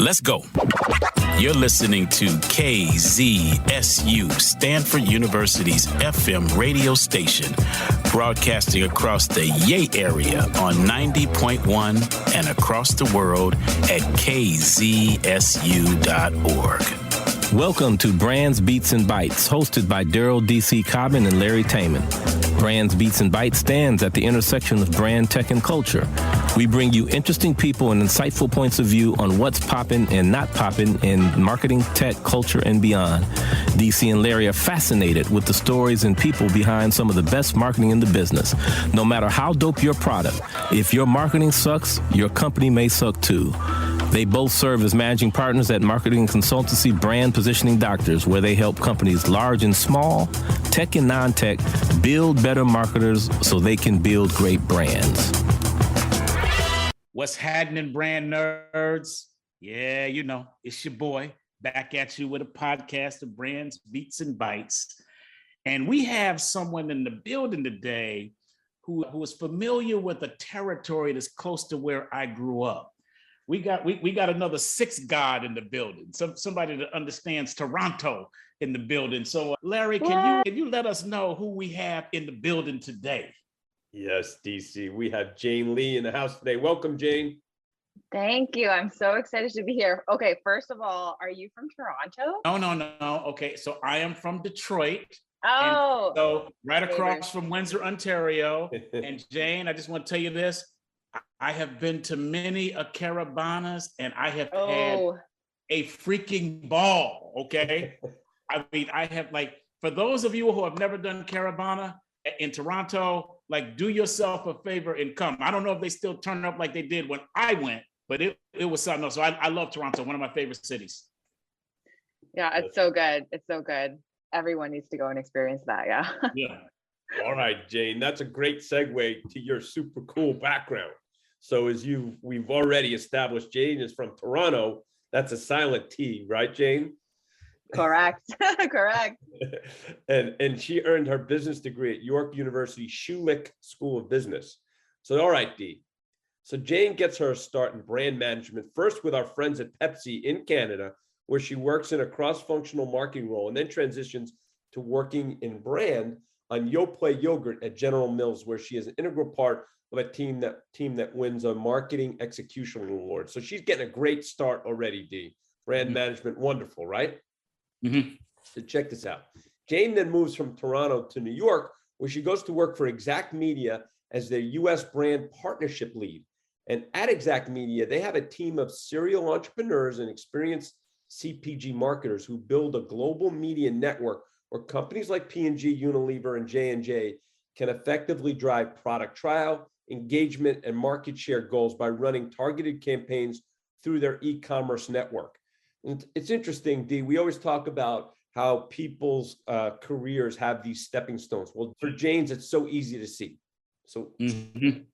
Let's go. You're listening to KZSU, Stanford University's FM radio station, broadcasting across the Yay area on 90.1 and across the world at kzsu.org. Welcome to Brands, Beats, and Bites, hosted by Daryl D.C. Cobbin and Larry Taman. Brands, Beats, and Bites stands at the intersection of brand, tech, and culture. We bring you interesting people and insightful points of view on what's popping and not popping in marketing, tech, culture, and beyond. DC and Larry are fascinated with the stories and people behind some of the best marketing in the business. No matter how dope your product, if your marketing sucks, your company may suck too. They both serve as managing partners at marketing consultancy Brand Positioning Doctors, where they help companies large and small, tech and non-tech, build better marketers so they can build great brands. What's happening, brand nerds? Yeah, you know, it's your boy back at you with a podcast of Brands, Beats, and Bites. And we have someone in the building today who is familiar with a territory that's close to where I grew up. We got another sixth god in the building, somebody that understands Toronto in the building. So Larry, can you let us know who we have in the building today? Yes, DC, we have Jane Lee in the house today. Welcome, Jane. Thank you. I'm so excited to be here. Okay, first of all, are you from Toronto? No. Okay, so I am from Detroit. Oh, so right across from Windsor, Ontario. And Jane, I just want to tell you this. I have been to many a Carabanas and I have had a freaking ball, okay? I mean, I have for those of you who have never done Carabana in Toronto, do yourself a favor and come. I don't know if they still turn up like they did when I went, but it was something else. So I love Toronto, one of my favorite cities. Yeah, it's so good. It's so good. Everyone needs to go and experience that, yeah. Yeah. All right, Jane, that's a great segue to your super cool background. So we've already established, Jane is from Toronto. That's a silent T, right, Jane? Correct. Correct. And she earned her business degree at York University Schulich School of Business. So, all right, D. So Jane gets her start in brand management, first with our friends at Pepsi in Canada, where she works in a cross-functional marketing role, and then transitions to working in brand on Yoplait yogurt at General Mills, where she is an integral part of a team that wins a marketing execution award. So she's getting a great start already, D. Brand management, wonderful, right? Mm-hmm. So check this out. Jane then moves from Toronto to New York, where she goes to work for Exact Media as their US brand partnership lead. And at Exact Media, they have a team of serial entrepreneurs and experienced CPG marketers who build a global media network where companies like P&G, Unilever, and J&J can effectively drive product trial, engagement, and market share goals by running targeted campaigns through their e-commerce network. And it's interesting, D, we always talk about how people's careers have these stepping stones. Well, for Jane's, it's so easy to see. So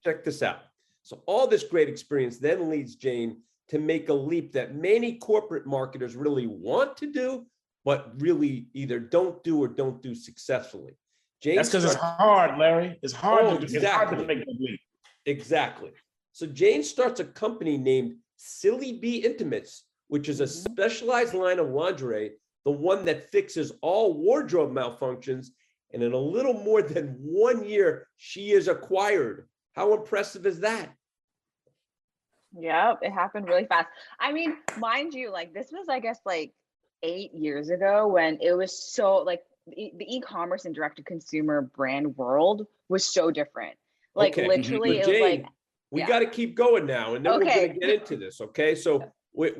check this out. So all this great experience then leads Jane to make a leap that many corporate marketers really want to do, but really either don't do or don't do successfully. That's because it's hard, Larry. It's hard, exactly. It's hard to make that leap. Exactly. So Jane starts a company named Silly Bee Intimates, which is a specialized line of lingerie, the one that fixes all wardrobe malfunctions. And in a little more than 1 year, she is acquired. How impressive is that? Yeah, it happened really fast. I mean, mind you, this was, I guess, 8 years ago when it was so the e-commerce and direct-to-consumer brand world was so different. Literally, Jane, it was we got to keep going now, and then we're going to get into this. Okay, so we're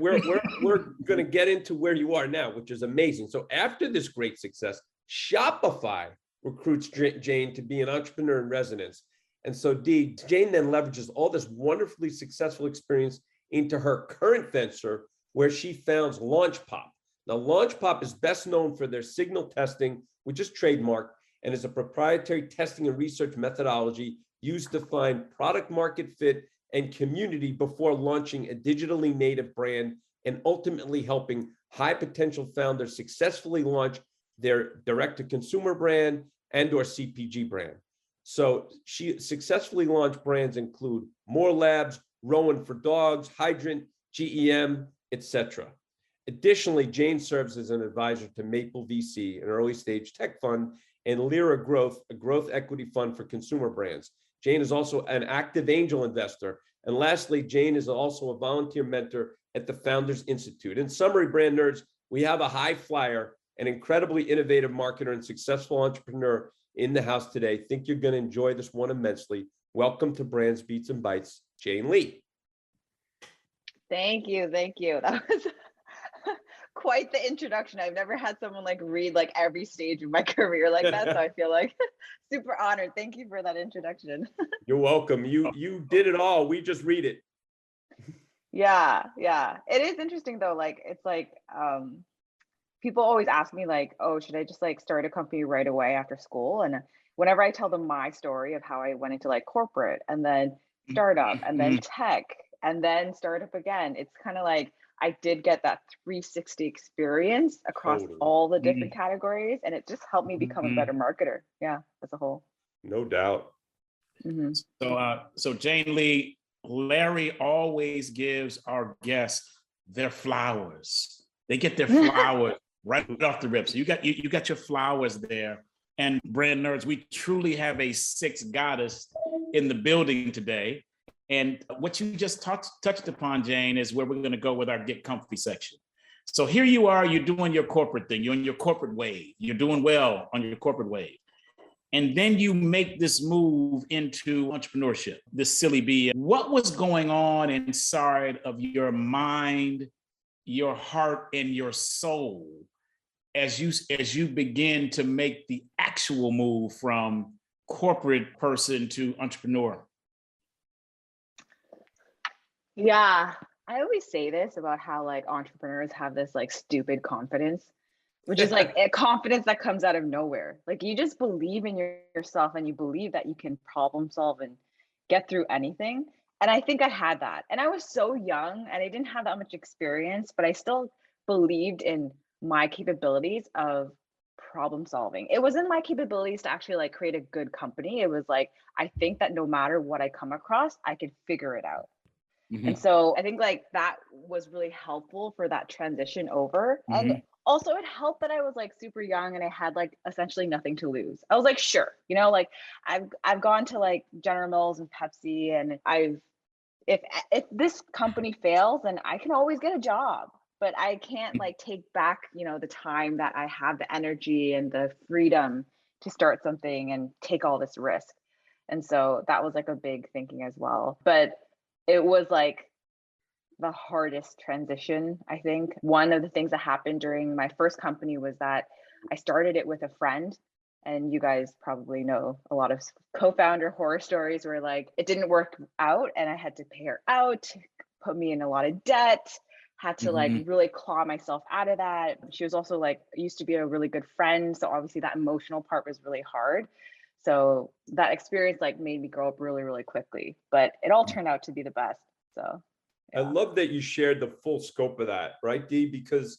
going to get into where you are now, which is amazing. So after this great success, Shopify recruits Jane to be an entrepreneur in residence. And so Jane then leverages all this wonderfully successful experience into her current venture, where she founds LaunchPop. Now, LaunchPop is best known for their signal testing, which is trademarked, and is a proprietary testing and research methodology used to find product market fit and community before launching a digitally native brand, and ultimately helping high potential founders successfully launch their direct-to-consumer brand and or CPG brand. So she successfully launched brands include More Labs, Rowan for Dogs, Hydrant, GEM, etc. Additionally, Jane serves as an advisor to Maple VC, an early stage tech fund, and Lyra Growth, a growth equity fund for consumer brands. Jane is also an active angel investor. And lastly, Jane is also a volunteer mentor at the Founders Institute. In summary, brand nerds, we have a high flyer, an incredibly innovative marketer and successful entrepreneur in the house today. Think you're going to enjoy this one immensely. Welcome to Brands, Beats, and Bites, Jane Lee. Thank you. Thank you. That was quite the introduction. I've never had someone like read like every stage of my career like that. So I feel like super honored. Thank you for that introduction. You're welcome. You did it all. We just read it. Yeah. It is interesting though. Like, it's like, people always ask me like, oh, should I just like start a company right away after school? And whenever I tell them my story of how I went into like corporate and then startup and then tech and then startup again, it's kind of like I did get that 360 experience across all the different categories, and it just helped me become a better marketer. Yeah, as a whole. No doubt. So Jane Lee, Larry always gives our guests their flowers. They get their flowers right off the rip. So you got your flowers there. And brand nerds, we truly have a sixth goddess in the building today. And what you just touched upon, Jane, is where we're going to go with our Get Comfy section. So here you are, you're doing your corporate thing. You're in your corporate wave. You're doing well on your corporate wave. And then you make this move into entrepreneurship, this silly bee. What was going on inside of your mind, your heart, and your soul as you begin to make the actual move from corporate person to entrepreneur? Yeah, I always say this about how like entrepreneurs have this like stupid confidence, which is like a confidence that comes out of nowhere. Like you just believe in yourself and you believe that you can problem solve and get through anything. And I think I had that. And I was so young and I didn't have that much experience, but I still believed in my capabilities of problem solving. It wasn't my capabilities to actually like create a good company. It was like, I think that no matter what I come across, I could figure it out. And so I think like that was really helpful for that transition over. And also it helped that I was like super young and I had like essentially nothing to lose. I was like, sure, you know, like I've gone to like General Mills and Pepsi, and if this company fails, then I can always get a job, but I can't like take back, you know, the time that I have, the energy and the freedom to start something and take all this risk. And so that was like a big thinking as well. But it was like the hardest transition, I think. One of the things that happened during my first company was that I started it with a friend. And you guys probably know a lot of co-founder horror stories where like it didn't work out and I had to pay her out, put me in a lot of debt, had to like really claw myself out of that. She was also like, used to be a really good friend. So obviously that emotional part was really hard. So that experience like made me grow up really, really quickly, but it all turned out to be the best. So yeah. I love that you shared the full scope of that, right, Dee? Because,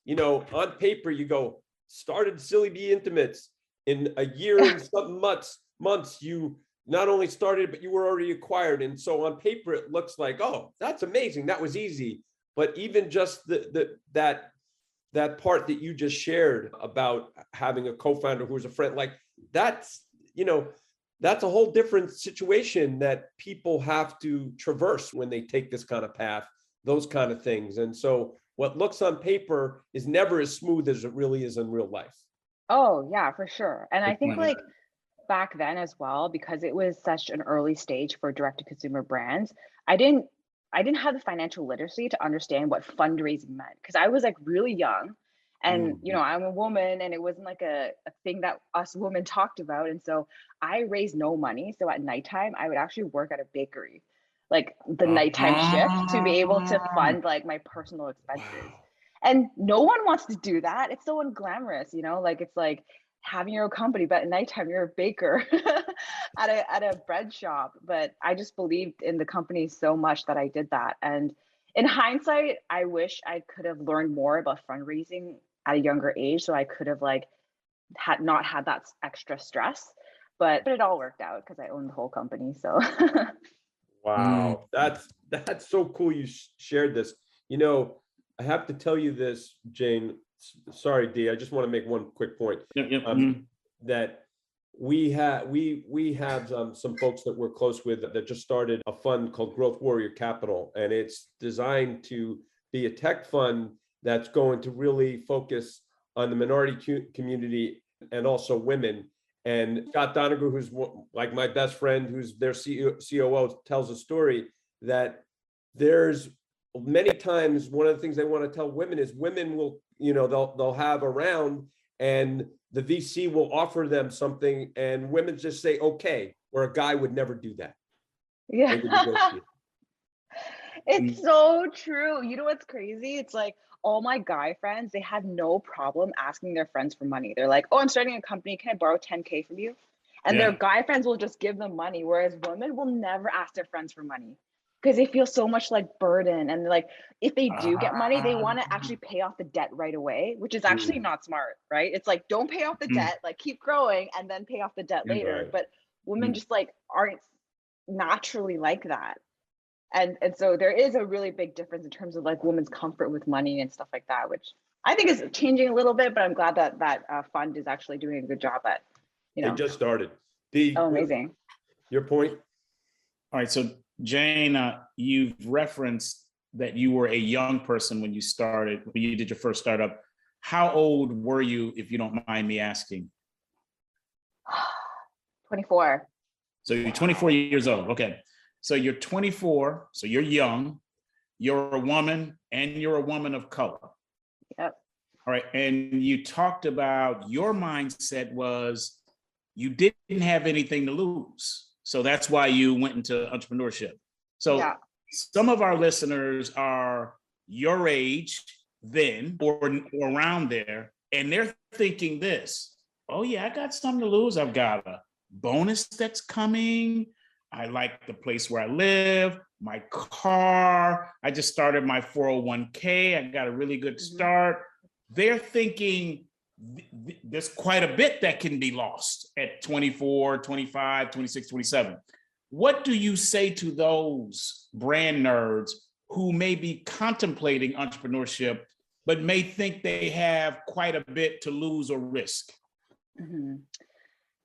you know, on paper, you go, started Silly Bee Intimates in a year and some months, you not only started, but you were already acquired. And so on paper, it looks like, oh, that's amazing. That was easy. But even just that part that you just shared about having a co-founder who was a friend, like that's, you know, that's a whole different situation that people have to traverse when they take this kind of path, those kind of things. And so what looks on paper is never as smooth as it really is in real life. Oh yeah, for sure. And I think like back then as well, because it was such an early stage for direct to consumer brands, I didn't have the financial literacy to understand what fundraising meant, because I was like really young. And, you know, I'm a woman and it wasn't like a thing that us women talked about. And so I raised no money. So at nighttime, I would actually work at a bakery, like the nighttime shift, to be able to fund like my personal expenses. Wow. And no one wants to do that. It's so unglamorous, you know, like it's like having your own company, but at nighttime you're a baker at a bread shop. But I just believed in the company so much that I did that. And in hindsight, I wish I could have learned more about fundraising at a younger age, so I could have like not had that extra stress. But it all worked out because I owned the whole company. So wow, that's so cool you shared this. You know, I have to tell you this, Jane. Sorry, D. I just want to make one quick point. That we have some folks that we're close with that just started a fund called Growth Warrior Capital, and it's designed to be a tech fund that's going to really focus on the minority community and also women. And Scott Donegal, who's like my best friend, who's their COO, tells a story that there's many times one of the things they want to tell women is women will, they'll have a round and the VC will offer them something and women just say, okay, where a guy would never do that. Yeah. It's so true. You know what's crazy? It's like all my guy friends, they had no problem asking their friends for money. They're like, oh, I'm starting a company. Can I borrow 10K from you? And their guy friends will just give them money. Whereas women will never ask their friends for money because they feel so much like burden. And like, if they do get money, they want to actually pay off the debt right away, which is actually not smart, right? It's like, don't pay off the debt, like keep growing and then pay off the debt later. Right. But women just like aren't naturally like that. And so there is a really big difference in terms of like women's comfort with money and stuff like that, which I think is changing a little bit, but I'm glad that that fund is actually doing a good job at, They just started. Amazing. Your point? All right, so Jane, you've referenced that you were a young person when you did your first startup. How old were you, if you don't mind me asking? 24. So you're 24 years old, okay. So you're 24, so you're young, you're a woman, and you're a woman of color. Yep. All right, and you talked about your mindset was you didn't have anything to lose. So that's why you went into entrepreneurship. So some of our listeners are your age then or around there, and they're thinking this, oh yeah, I got something to lose. I've got a bonus that's coming. I like the place where I live, my car. I just started my 401k. I got a really good start. They're thinking there's quite a bit that can be lost at 24, 25, 26, 27. What do you say to those brand nerds who may be contemplating entrepreneurship, but may think they have quite a bit to lose or risk?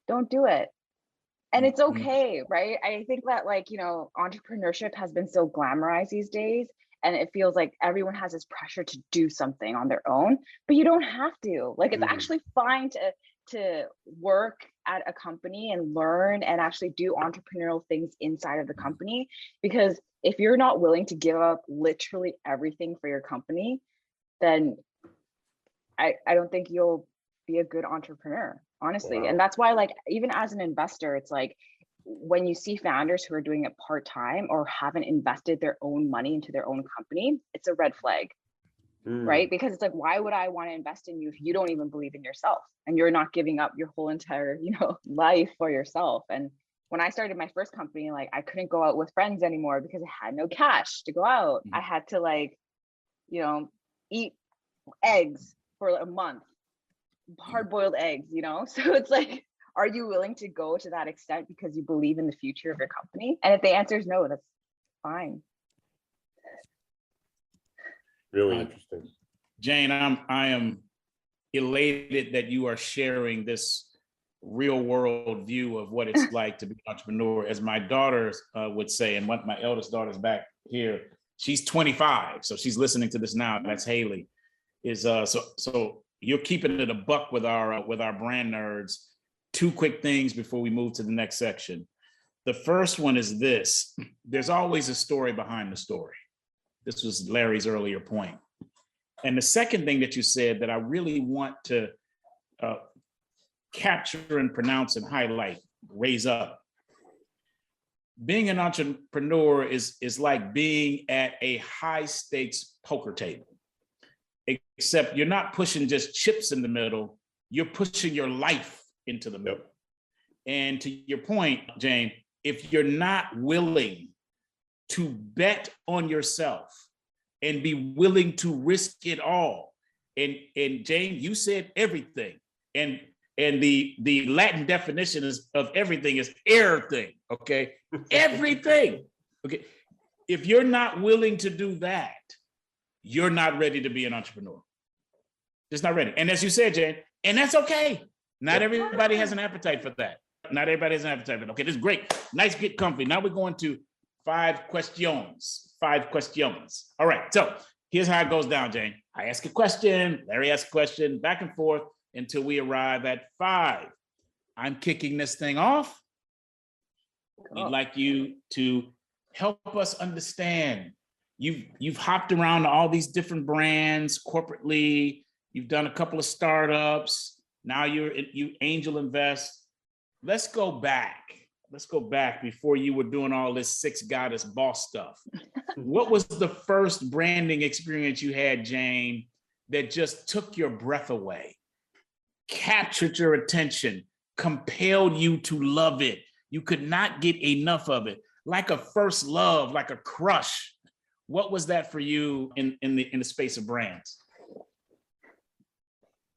Don't do it. And it's okay, right? I think that entrepreneurship has been so glamorized these days, and it feels like everyone has this pressure to do something on their own, but you don't have to. Like, it's actually fine to work at a company and learn and actually do entrepreneurial things inside of the company, because if you're not willing to give up literally everything for your company, then I don't think you'll be a good entrepreneur, honestly. Wow. And that's why, like, even as an investor, it's like when you see founders who are doing it part-time or haven't invested their own money into their own company, it's a red flag, right? Because it's like, why would I want to invest in you if you don't even believe in yourself and you're not giving up your whole entire, life for yourself? And when I started my first company, like, I couldn't go out with friends anymore because I had no cash to go out. I had to eat eggs for a month. Hard-boiled eggs, so it's like, are you willing to go to that extent because you believe in the future of your company? And if the answer is no, that's fine. Really interesting. Jane, I am elated that you are sharing this real world view of what it's like to be an entrepreneur. As my daughter would say, and my eldest daughter's back here, she's 25, so she's listening to this now. That's Haley. So you're keeping it a buck with our brand nerds. Two quick things before we move to the next section. The first one is this: there's always a story behind the story. This was Larry's earlier point. And the second thing that you said that I really want to capture and pronounce and highlight, raise up. Being an entrepreneur is like being at a high stakes poker table, except you're not pushing just chips in the middle, you're pushing your life into the middle. And to your point, Jane, if you're not willing to bet on yourself and be willing to risk it all, and Jane, you said everything, and the Latin definition of everything is everything, okay? Everything, okay? If you're not willing to do that, you're not ready to be an entrepreneur. Just not ready. And as you said, Jane, and that's okay. Not everybody has an appetite for that. Not everybody has an appetite for that. Okay, this is great. Nice, get comfy. Now we're going to 5 questions. 5 questions. All right, so here's how it goes down, Jane. I ask a question, Larry asks a question, back and forth until we arrive at 5. I'm kicking this thing off. We'd like you to help us understand. You've hopped around to all these different brands corporately. You've done a couple of startups. Now you angel invest. Let's go back. Let's go back before you were doing all this 6 goddess boss stuff. What was the first branding experience you had, Jane, that just took your breath away, captured your attention, compelled you to love it? You could not get enough of it, like a first love, like a crush. What was that for you in the space of brands?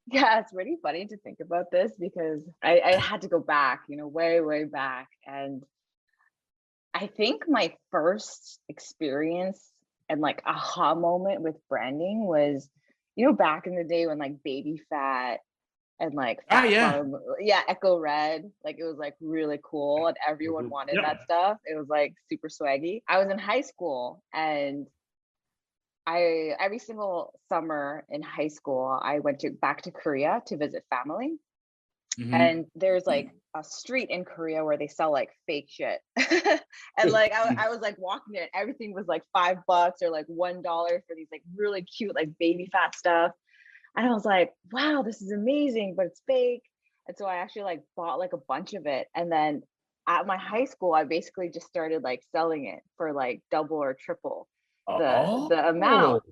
Yeah, it's really funny to think about this because I had to go back, way, way back. And I think my first experience and like aha moment with branding was, back in the day when like Baby Fat and like Echo Red, like it was like really cool and everyone wanted that stuff. It was like super swaggy. I was in high school and every single summer in high school, I went back to Korea to visit family. And there's like a street in Korea where they sell like fake shit. And like I was like walking there and everything was like $5 or like $1 for these like really cute like Baby Fat stuff. And I was like, wow, this is amazing, but it's fake. And so I actually like bought like a bunch of it. And then at my high school, I basically just started like selling it for like double or triple the amount.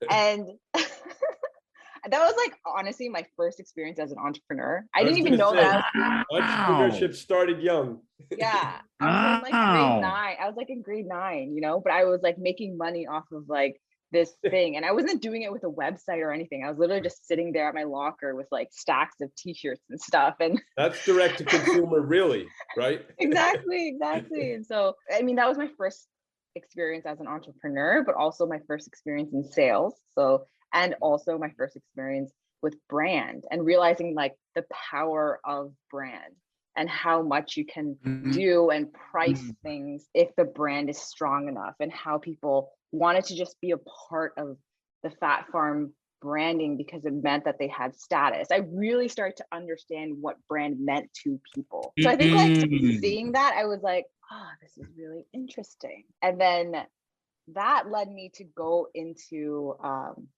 And that was like honestly my first experience as an entrepreneur. I didn't even know that. Entrepreneurship started young. Yeah. I was in like grade 9. I was like in grade 9, but I was like making money off of like this thing. And I wasn't doing it with a website or anything. I was literally just sitting there at my locker with like stacks of t-shirts and stuff. And that's direct to consumer, really, right? Exactly. And so, I mean, that was my first experience as an entrepreneur, but also my first experience in sales. So, and also my first experience with brand and realizing like the power of brand and how much you can do and price things if the brand is strong enough, and how people wanted to just be a part of the Fat Farm branding because it meant that they had status. I really started to understand what brand meant to people. So I think like seeing that, I was like, oh, this is really interesting. And then that led me to go into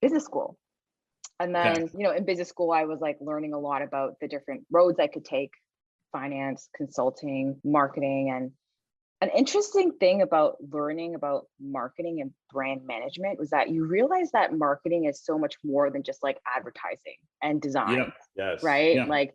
business school. And then, in business school, I was like learning a lot about the different roads I could take: finance, consulting, marketing. And an interesting thing about learning about marketing and brand management was that you realize that marketing is so much more than just like advertising and design, right? Yeah. Like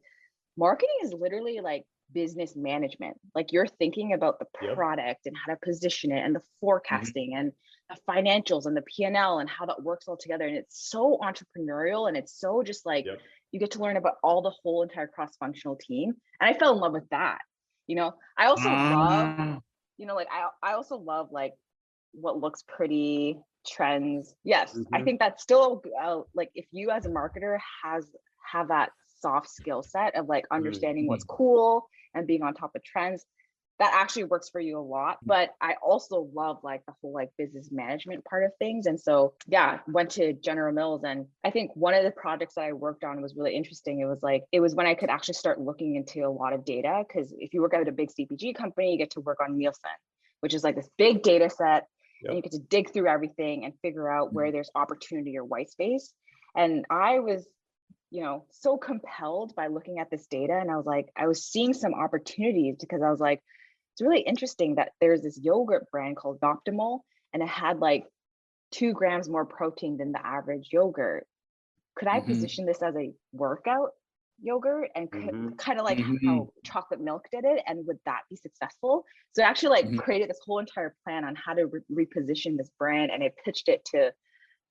marketing is literally like business management. Like you're thinking about the product and how to position it and the forecasting and the financials and the P&L and how that works all together. And it's so entrepreneurial and it's so just like, you get to learn about all the whole entire cross-functional team. And I fell in love with that. I also love, like I also love like what looks pretty, trends. Yes, I think that's still like if you as a marketer have that soft skill set of like understanding what's cool and being on top of trends, that actually works for you a lot. But I also love like the whole like business management part of things. And so, went to General Mills. And I think one of the projects that I worked on was really interesting. It was when I could actually start looking into a lot of data. Because if you work at a big CPG company, you get to work on Nielsen, which is like this big data set. And you get to dig through everything and figure out where there's opportunity or white space. And I was so compelled by looking at this data. And I was seeing some opportunities because I was like, it's really interesting that there's this yogurt brand called Optimal, and it had like 2 grams more protein than the average yogurt. Could I position this as a workout yogurt and kind of like how chocolate milk did it? And would that be successful? So I actually like created this whole entire plan on how to reposition this brand, and I pitched it to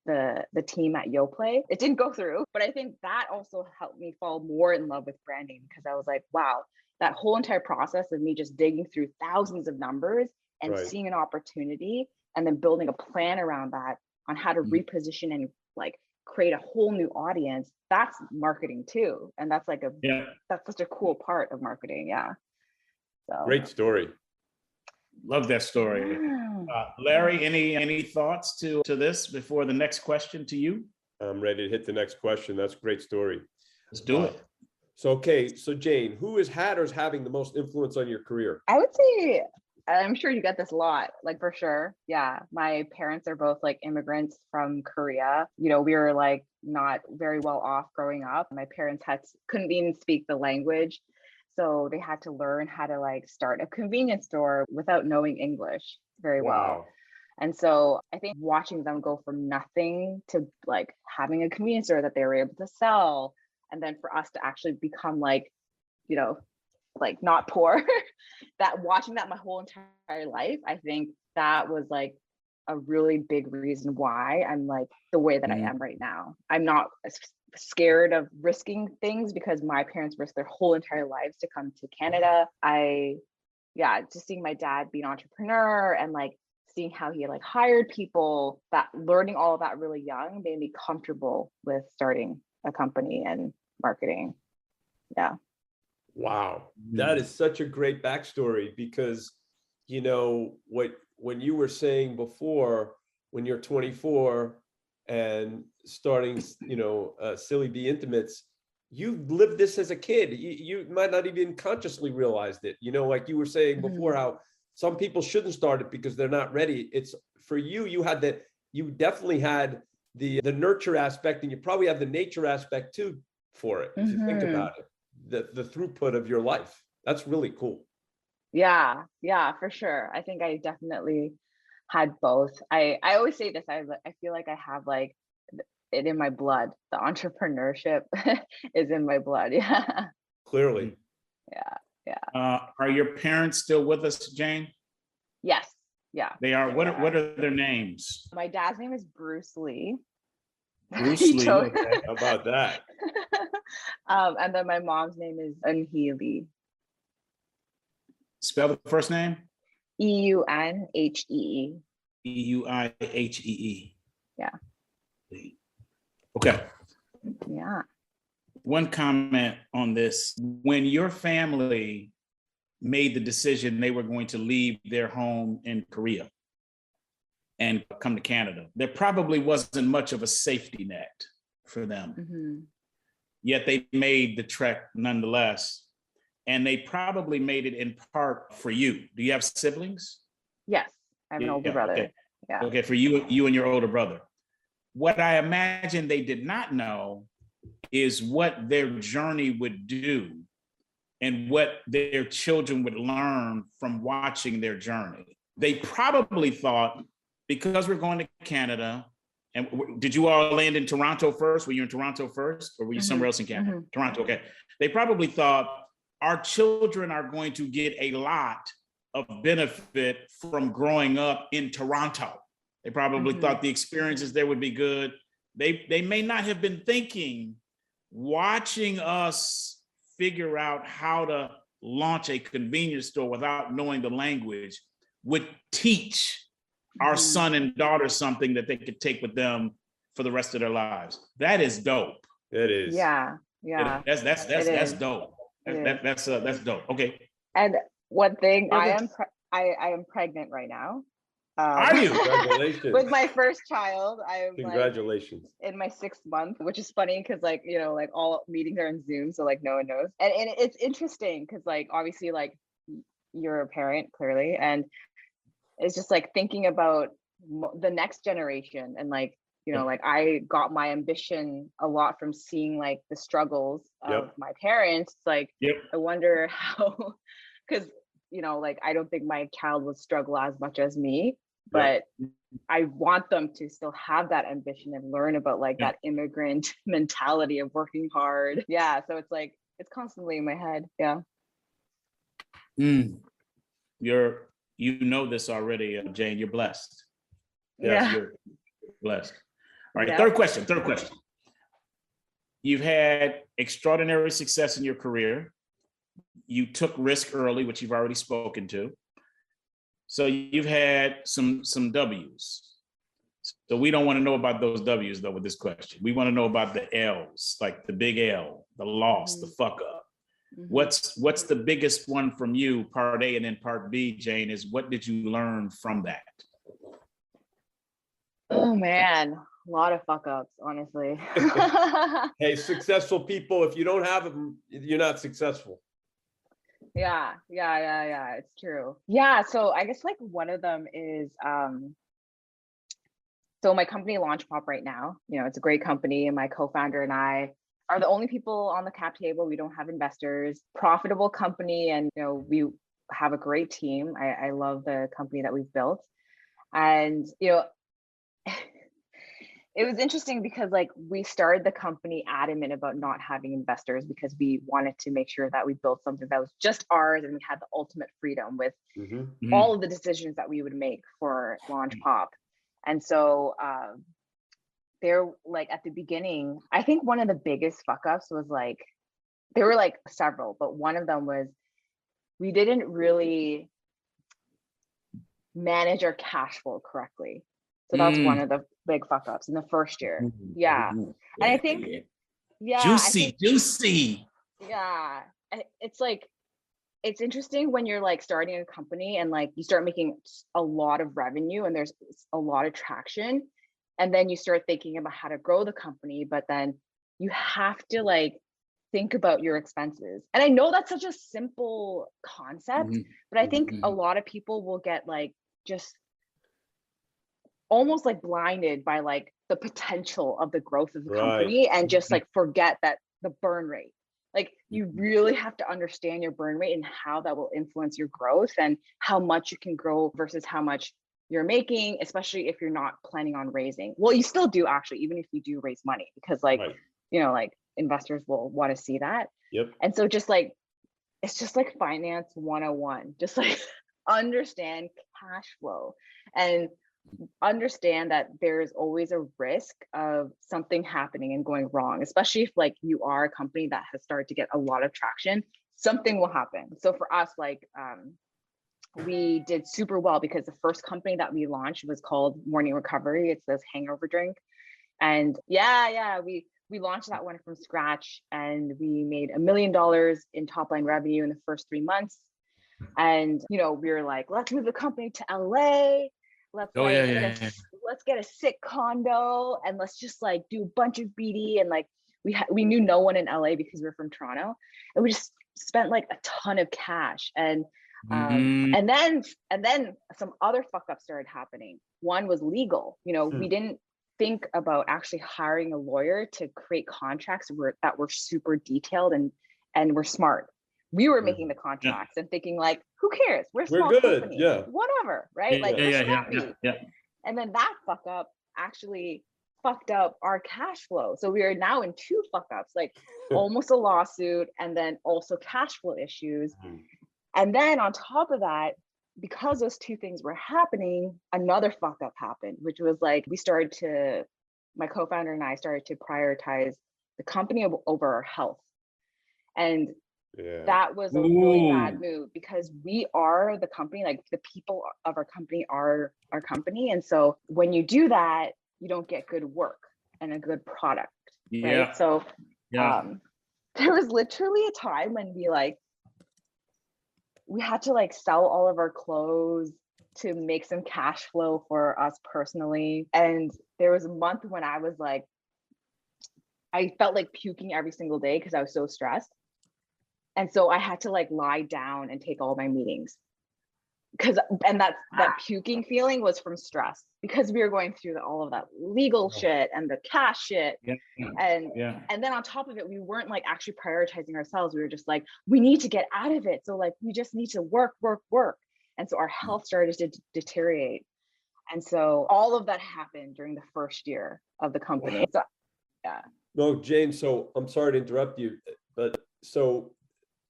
the team at YoPlay. It didn't go through, but I think that also helped me fall more in love with branding, because I was like, wow, that whole entire process of me just digging through thousands of numbers and seeing an opportunity and then building a plan around that on how to reposition and like create a whole new audience, that's marketing too. And that's like that's such a cool part of marketing. Yeah. So Great story. Love that story. Larry, any thoughts to this before the next question to you? I'm ready to hit the next question. That's a great story. Let's do it. So Jane, who has had or is having the most influence on your career? I would say, I'm sure you get this a lot, like for sure. Yeah. My parents are both like immigrants from Korea. You know, we were like not very well off growing up. My parents couldn't even speak the language. So they had to learn how to like start a convenience store without knowing English very well. And so I think watching them go from nothing to like having a convenience store that they were able to sell, and then for us to actually become like, you know, like not poor, that watching that my whole entire life, I think that was like a really big reason why I'm like the way that I am right now. I'm not scared of risking things because my parents risked their whole entire lives to come to Canada. Just seeing my dad be an entrepreneur and like seeing how he like hired people, that learning all of that really young made me comfortable with starting a company and marketing. Yeah. Wow. That is such a great backstory because, you know, when you were saying before, when you're 24 and starting, you know, Silly Bee Intimates, you lived this as a kid. You might not even consciously realized it. You know, like you were saying before, how some people shouldn't start it because they're not ready. It's for you, you definitely had the nurture aspect, and you probably have the nature aspect too for it. If you think about it, the throughput of your life. That's really cool. Yeah, for sure. I think I definitely had both. I always say this, I feel like I have like it in my blood. The entrepreneurship is in my blood. Yeah. Clearly. Yeah. Are your parents still with us, Jane? Yes. Yeah. They are. What are their names? My dad's name is Bruce Lee. Bruce Lee. Okay. How about that? And then my mom's name is Eunhee Lee. Spell the first name. Eunhee. Euihee. Yeah. Okay. Yeah. One comment on this. When your family made the decision they were going to leave their home in Korea and come to Canada, there probably wasn't much of a safety net for them. Yet they made the trek nonetheless. And they probably made it in part for you. Do you have siblings? Yes, I have an older brother. Okay. Yeah. Okay, for you and your older brother. What I imagine they did not know is what their journey would do and what their children would learn from watching their journey. They probably thought, because we're going to Canada, and did you all land in Toronto first? Were you in Toronto first, or were you somewhere else in Canada? Toronto, okay. They probably thought, our children are going to get a lot of benefit from growing up in Toronto. They probably thought the experiences there would be good. They may not have been thinking, watching us figure out how to launch a convenience store without knowing the language would teach our son and daughter something that they could take with them for the rest of their lives. That is dope. It is. Yeah. That's dope. That's dope. Okay. And one thing, I am pregnant right now. Are you? Congratulations. With my first child. Congratulations. Like in my 6th month, which is funny because like, you know, like all meetings are in Zoom, so like no one knows. And it's interesting because like obviously like you're a parent clearly, and it's just like thinking about the next generation and like, you know, like I got my ambition a lot from seeing like the struggles of my parents. Like, I wonder how, because, you know, like I don't think my child would struggle as much as me, but I want them to still have that ambition and learn about like that immigrant mentality of working hard. Yeah. So it's like, it's constantly in my head. Yeah. You know this already, Jane, you're blessed. Yes, you're blessed. All right, third question. You've had extraordinary success in your career. You took risk early, which you've already spoken to. So you've had some W's. So we don't want to know about those W's though with this question. We want to know about the L's, like the big L, the loss, the fuck up. What's the biggest one from you, part A, and then part B, Jane, is what did you learn from that? Oh man, a lot of fuck ups, honestly. Hey, successful people, if you don't have them, you're not successful. Yeah, it's true. Yeah, so I guess like one of them is so my company Launch Pop right now, you know, it's a great company, and my co-founder and I are the only people on the cap table. We don't have investors, profitable company, and you know, we have a great team. I love the company that we've built. And you know, it was interesting because like we started the company adamant about not having investors because we wanted to make sure that we built something that was just ours and we had the ultimate freedom with all of the decisions that we would make for Launch Pop. And so they're like at the beginning, I think one of the biggest fuck ups was like, there were like several, but one of them was we didn't really manage our cash flow correctly. So that's one of the big fuck ups in the first year. Yeah. And I think, juicy. Yeah. It's like, it's interesting when you're like starting a company and like you start making a lot of revenue and there's a lot of traction. And then you start thinking about how to grow the company, but then you have to like think about your expenses. And I know that's such a simple concept, but I think a lot of people will get like just almost like blinded by like the potential of the growth of the company and just like forget that the burn rate. Like you really have to understand your burn rate and how that will influence your growth and how much you can grow versus how much you're making, especially if you're not planning on raising. Well, you still do actually, even if you do raise money, because like, you know, like investors will want to see that. And so just like, it's just like finance 101, just like understand cash flow and understand that there's always a risk of something happening and going wrong, especially if like you are a company that has started to get a lot of traction, something will happen. So for us, like we did super well because the first company that we launched was called Morning Recovery. It's this hangover drink. And we launched that one from scratch and we made $1 million in top line revenue in the first 3 months. And, you know, we were like, let's move the company to LA. Let's get a sick condo and let's just like do a bunch of BD. And like we knew no one in LA because we were from Toronto, and we just spent like a ton of cash. And and then some other fuck ups started happening. One was legal. You know, we didn't think about actually hiring a lawyer to create contracts that were super detailed and were smart. We were making the contracts and thinking like, who cares? We're a small company, whatever, right? And then that fuck up actually fucked up our cash flow. So we are now in 2 fuck ups, like almost a lawsuit and then also cash flow issues. And then on top of that, because those 2 things were happening, another fuck up happened, which was like my co-founder and I started to prioritize the company over our health. And that was a really bad move because we are the company, like the people of our company are our company. And so when you do that, you don't get good work and a good product, right? So there was literally a time when we had to like sell all of our clothes to make some cash flow for us personally. And there was a month when I was like, I felt like puking every single day because I was so stressed. And so I had to like lie down and take all my meetings and that puking feeling was from stress because we were going through all of that legal shit and the cash shit. And then on top of it, we weren't like actually prioritizing ourselves. We were just like, we need to get out of it. So like, we just need to work. And so our health started to deteriorate. And so all of that happened during the first year of the company. So, No, Jane, so I'm sorry to interrupt you, but so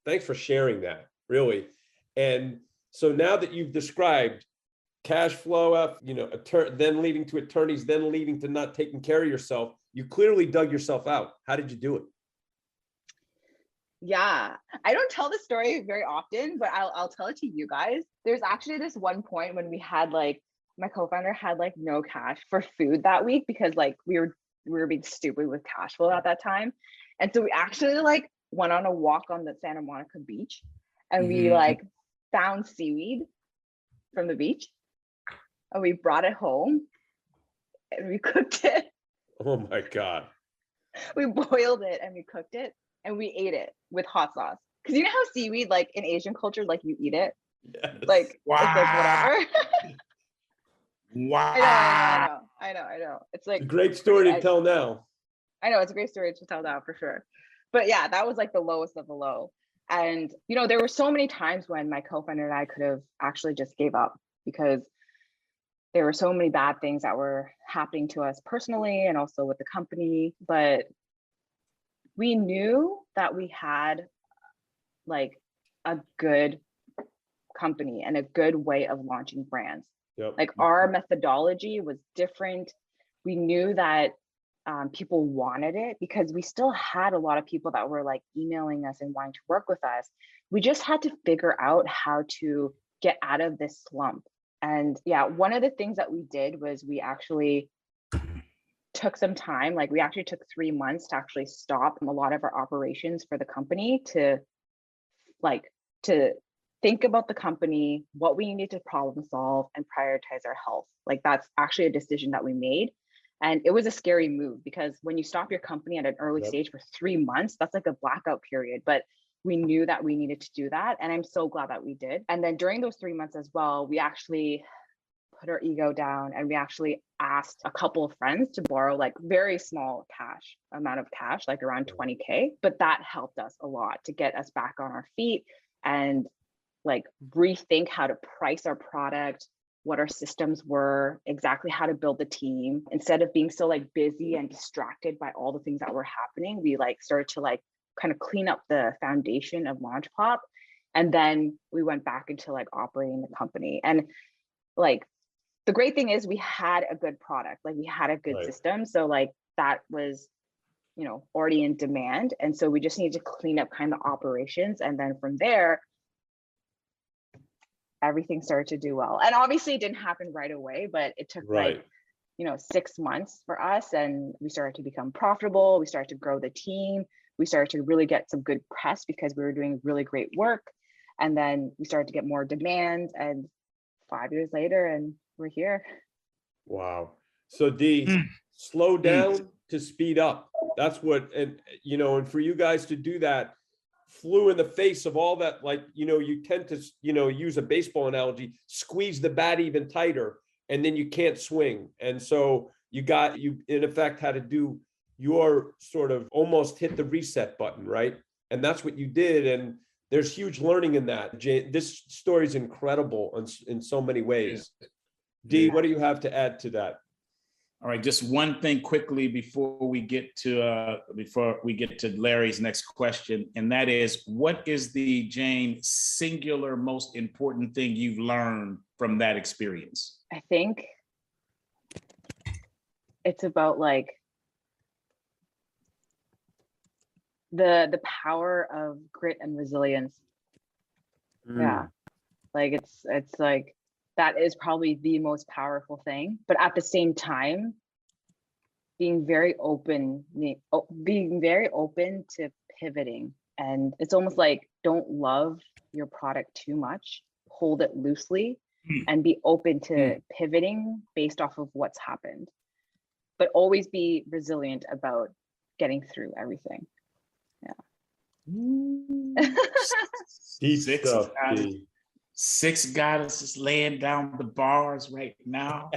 thanks for sharing that, really. And so now that you've described cash flow up, you know, then leading to attorneys, then leading to not taking care of yourself, you clearly dug yourself out. How did you do it? Yeah, I don't tell this story very often, but I'll tell it to you guys. There's actually this one point when we had like my co-founder had like no cash for food that week because like we were being stupid with cash flow at that time. And so we actually like went on a walk on the Santa Monica beach and we like found seaweed from the beach and we brought it home and we cooked it. Oh my God. We boiled it and we cooked it and we ate it with hot sauce. Cause you know how seaweed, like in Asian culture, like you eat it, Yes. like Wow. it's like whatever. Wow. I know. It's like It's a great story to tell now. I know it's a great story to tell now for sure. But yeah, that was like the lowest of the low. And you know, there were so many times when my co-founder and I could have actually just gave up because there were so many bad things that were happening to us personally and also with the company. But we knew that we had like a good company and a good way of launching brands. Yep. Like our methodology was different. We knew that people wanted it because we still had a lot of people that were like emailing us and wanting to work with us. We just had to figure out how to get out of this slump. And yeah, one of the things that we did was we actually took some time, like we actually took 3 months to actually stop a lot of our operations for the company to think about the company, what we needed to problem solve and prioritize our health. Like that's actually a decision that we made. And it was a scary move because when you stop your company at an early stage for 3 months, that's like a blackout period. But we knew that we needed to do that. And I'm so glad that we did. And then during those 3 months as well, we actually put our ego down and we actually asked a couple of friends to borrow like very small amount of cash, like around 20K. But that helped us a lot to get us back on our feet and like rethink how to price our product, what our systems were, exactly how to build the team. Instead of being so like busy and distracted by all the things that were happening, we like started to like kind of clean up the foundation of LaunchPop. And then we went back into like operating the company. And like the great thing is we had a good product, like we had a good system. So like that was, you know, already in demand. And so we just needed to clean up kind of operations. And then from there, everything started to do well. And obviously it didn't happen right away, but it took like, you know, 6 months for us. And we started to become profitable. We started to grow the team. We started to really get some good press because we were doing really great work. And then we started to get more demand and 5 years later, and we're here. Wow. So D, slow down to speed up. That's what, and you know, and for you guys to do that flew in the face of all that, like, you know, you tend to, you know, use a baseball analogy, squeeze the bat even tighter, and then you can't swing. And so you in effect had to do your sort of almost hit the reset button, right? And that's what you did. And there's huge learning in that. This story is incredible in so many ways. D, what do you have to add to that? All right, just one thing quickly before we get to Larry's next question, and that is, what is the Jane singular most important thing you've learned from that experience? I think it's about like the power of grit and resilience. Yeah, like it's like that is probably the most powerful thing. But at the same time, being very open to pivoting. And it's almost like don't love your product too much, hold it loosely, and be open to pivoting based off of what's happened. But always be resilient about getting through everything. Yeah. Six goddesses laying down the bars right now.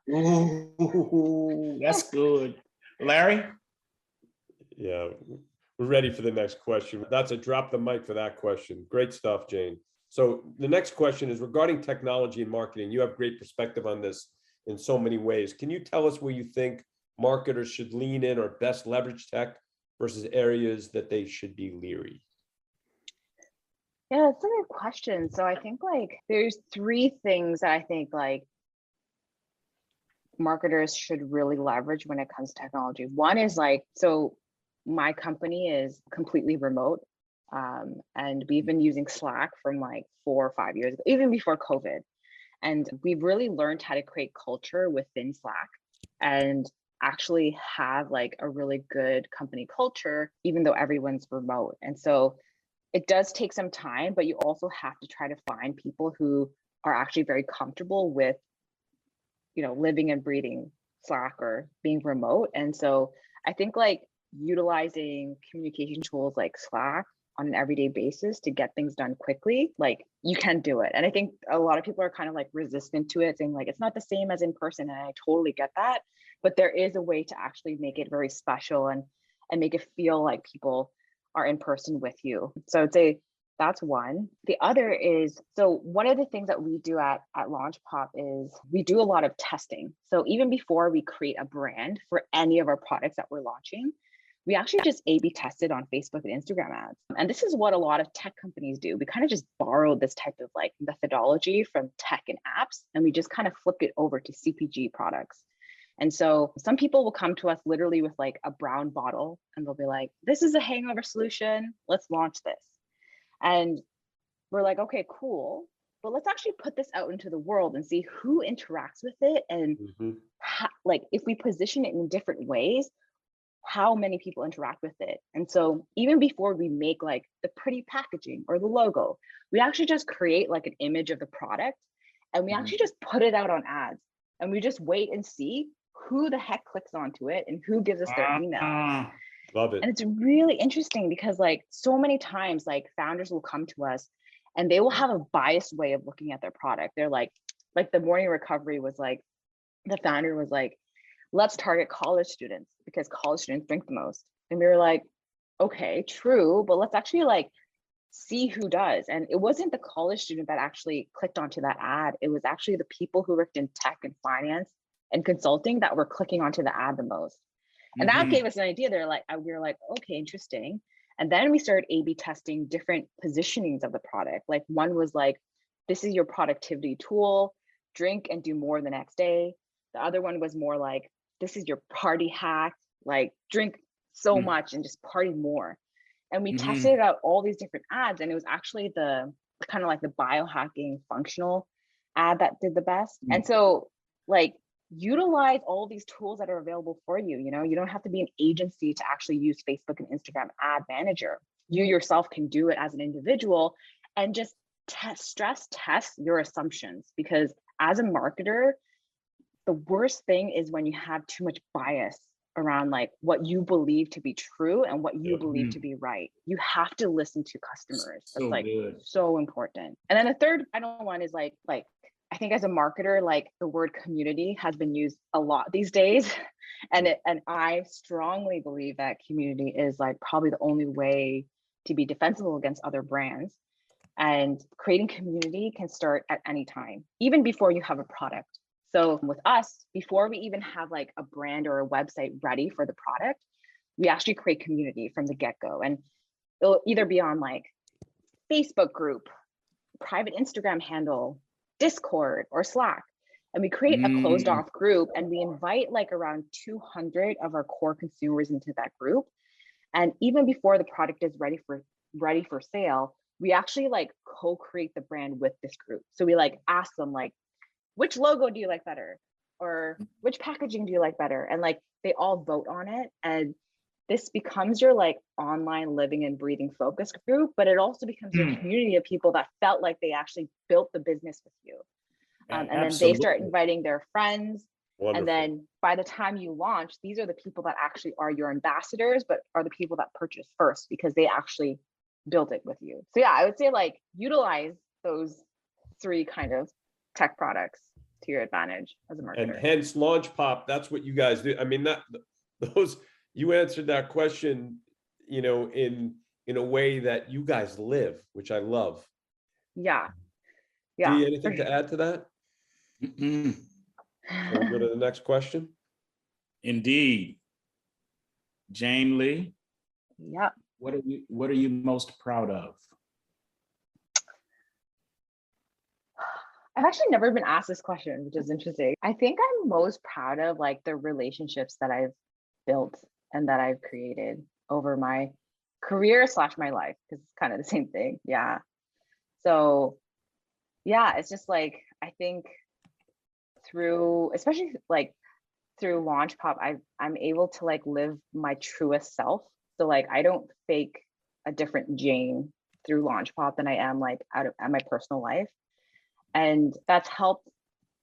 Ooh, that's good. Larry? Yeah, we're ready for the next question. That's a drop the mic for that question. Great stuff, Jane. So the next question is regarding technology and marketing. You have great perspective on this in so many ways. Can you tell us where you think marketers should lean in or best leverage tech versus areas that they should be leery? Yeah, that's a good question. So I think like there's 3 things that I think like marketers should really leverage when it comes to technology. One is like, so my company is completely remote. And we've been using Slack from like 4 or 5 years, even before COVID. And we've really learned how to create culture within Slack and actually have like a really good company culture, even though everyone's remote. And so it does take some time, but you also have to try to find people who are actually very comfortable with, living and breathing Slack or being remote. And so I think like utilizing communication tools like Slack on an everyday basis to get things done quickly, like you can do it. And I think a lot of people are kind of like resistant to it, saying like it's not the same as in person. And I totally get that, but there is a way to actually make it very special and make it feel like people are in person with you. So I'd say that's one. The other is, so one of the things that we do at Launch Pop is we do a lot of testing. So even before we create a brand for any of our products that we're launching, we actually just A/B tested on Facebook and Instagram ads. And this is what a lot of tech companies do. We kind of just borrowed this type of like methodology from tech and apps, and we just kind of flipped it over to CPG products. And so some people will come to us literally with like a brown bottle and they'll be like, this is a hangover solution, let's launch this. And we're like, okay, cool. But let's actually put this out into the world and see who interacts with it. And like, if we position it in different ways, how many people interact with it. And so even before we make like the pretty packaging or the logo, we actually just create like an image of the product and we actually just put it out on ads. And we just wait and see who the heck clicks onto it and who gives us their email. Love it. And it's really interesting because like so many times like founders will come to us and they will have a biased way of looking at their product. They're like the morning recovery was like, the founder was like, let's target college students because college students drink the most. And we were like, okay, true, but let's actually like see who does. And it wasn't the college student that actually clicked onto that ad. It was actually the people who worked in tech and finance and consulting that were clicking onto the ad the most. And that gave us an idea. We were like, okay, interesting. And then we started A/B testing different positionings of the product. Like one was like, this is your productivity tool, drink and do more the next day. The other one was more like, this is your party hack, like drink so much and just party more. And we tested out all these different ads, and it was actually the kind of like the biohacking functional ad that did the best. And so like utilize all these tools that are available for you. You don't have to be an agency to actually use Facebook and Instagram ad manager. You yourself can do it as an individual and just stress test your assumptions, because as a marketer, the worst thing is when you have too much bias around like what you believe to be true and what you believe to be right. You have to listen to customers. That's like so important. And then the third final one is like I think as a marketer, like the word community has been used a lot these days. And I strongly believe that community is like probably the only way to be defensible against other brands. And creating community can start at any time, even before you have a product. So with us, before we even have like a brand or a website ready for the product, we actually create community from the get-go. And it'll either be on like Facebook group, private Instagram handle, Discord, or Slack. And we create a closed off group and we invite like around 200 of our core consumers into that group. And even before the product is ready for sale, we actually like co-create the brand with this group. So we like ask them like, which logo do you like better? Or which packaging do you like better? And like, they all vote on it. And this becomes your like online living and breathing focus group, but it also becomes your community of people that felt like they actually built the business with you. And then they start inviting their friends. Wonderful. And then by the time you launch, these are the people that actually are your ambassadors, but are the people that purchase first because they actually built it with you. So yeah, I would say like utilize those three kind of tech products to your advantage as a marketer. And hence Launch Pop, that's what you guys do. I mean, you answered that question, in a way that you guys live, which I love. Yeah. Do you anything to add to that? So we'll go to the next question. Indeed. Jane Lee. Yeah. What are you most proud of? I've actually never been asked this question, which is interesting. I think I'm most proud of like the relationships that I've built and that I've created over my career / my life, because it's kind of the same thing. Yeah. So yeah, it's just like, I think through, especially like through Launch Pop, I'm able to like live my truest self. So like I don't fake a different Jane through Launch Pop than I am like out of at my personal life. And that's helped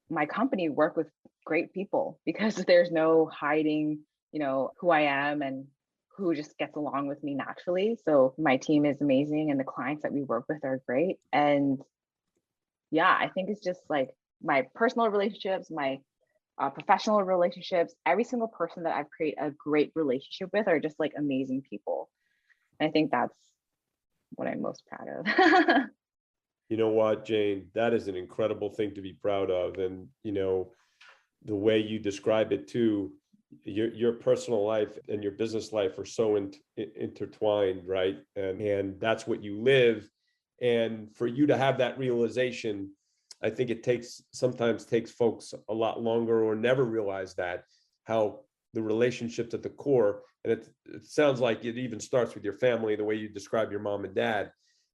my company work with great people because there's no hiding, you know, who I am and who just gets along with me naturally. So my team is amazing and the clients that we work with are great. And yeah, I think it's just like my personal relationships, my professional relationships, every single person that I've created a great relationship with are just like amazing people. And I think that's what I'm most proud of. You know what, Jane, that is an incredible thing to be proud of. And, you know, the way you describe it too, your personal life and your business life are so intertwined, right? And that's what you live. And for you to have that realization, I think it sometimes takes folks a lot longer or never realize that, how the relationships at the core, and it sounds like it even starts with your family, the way you describe your mom and dad,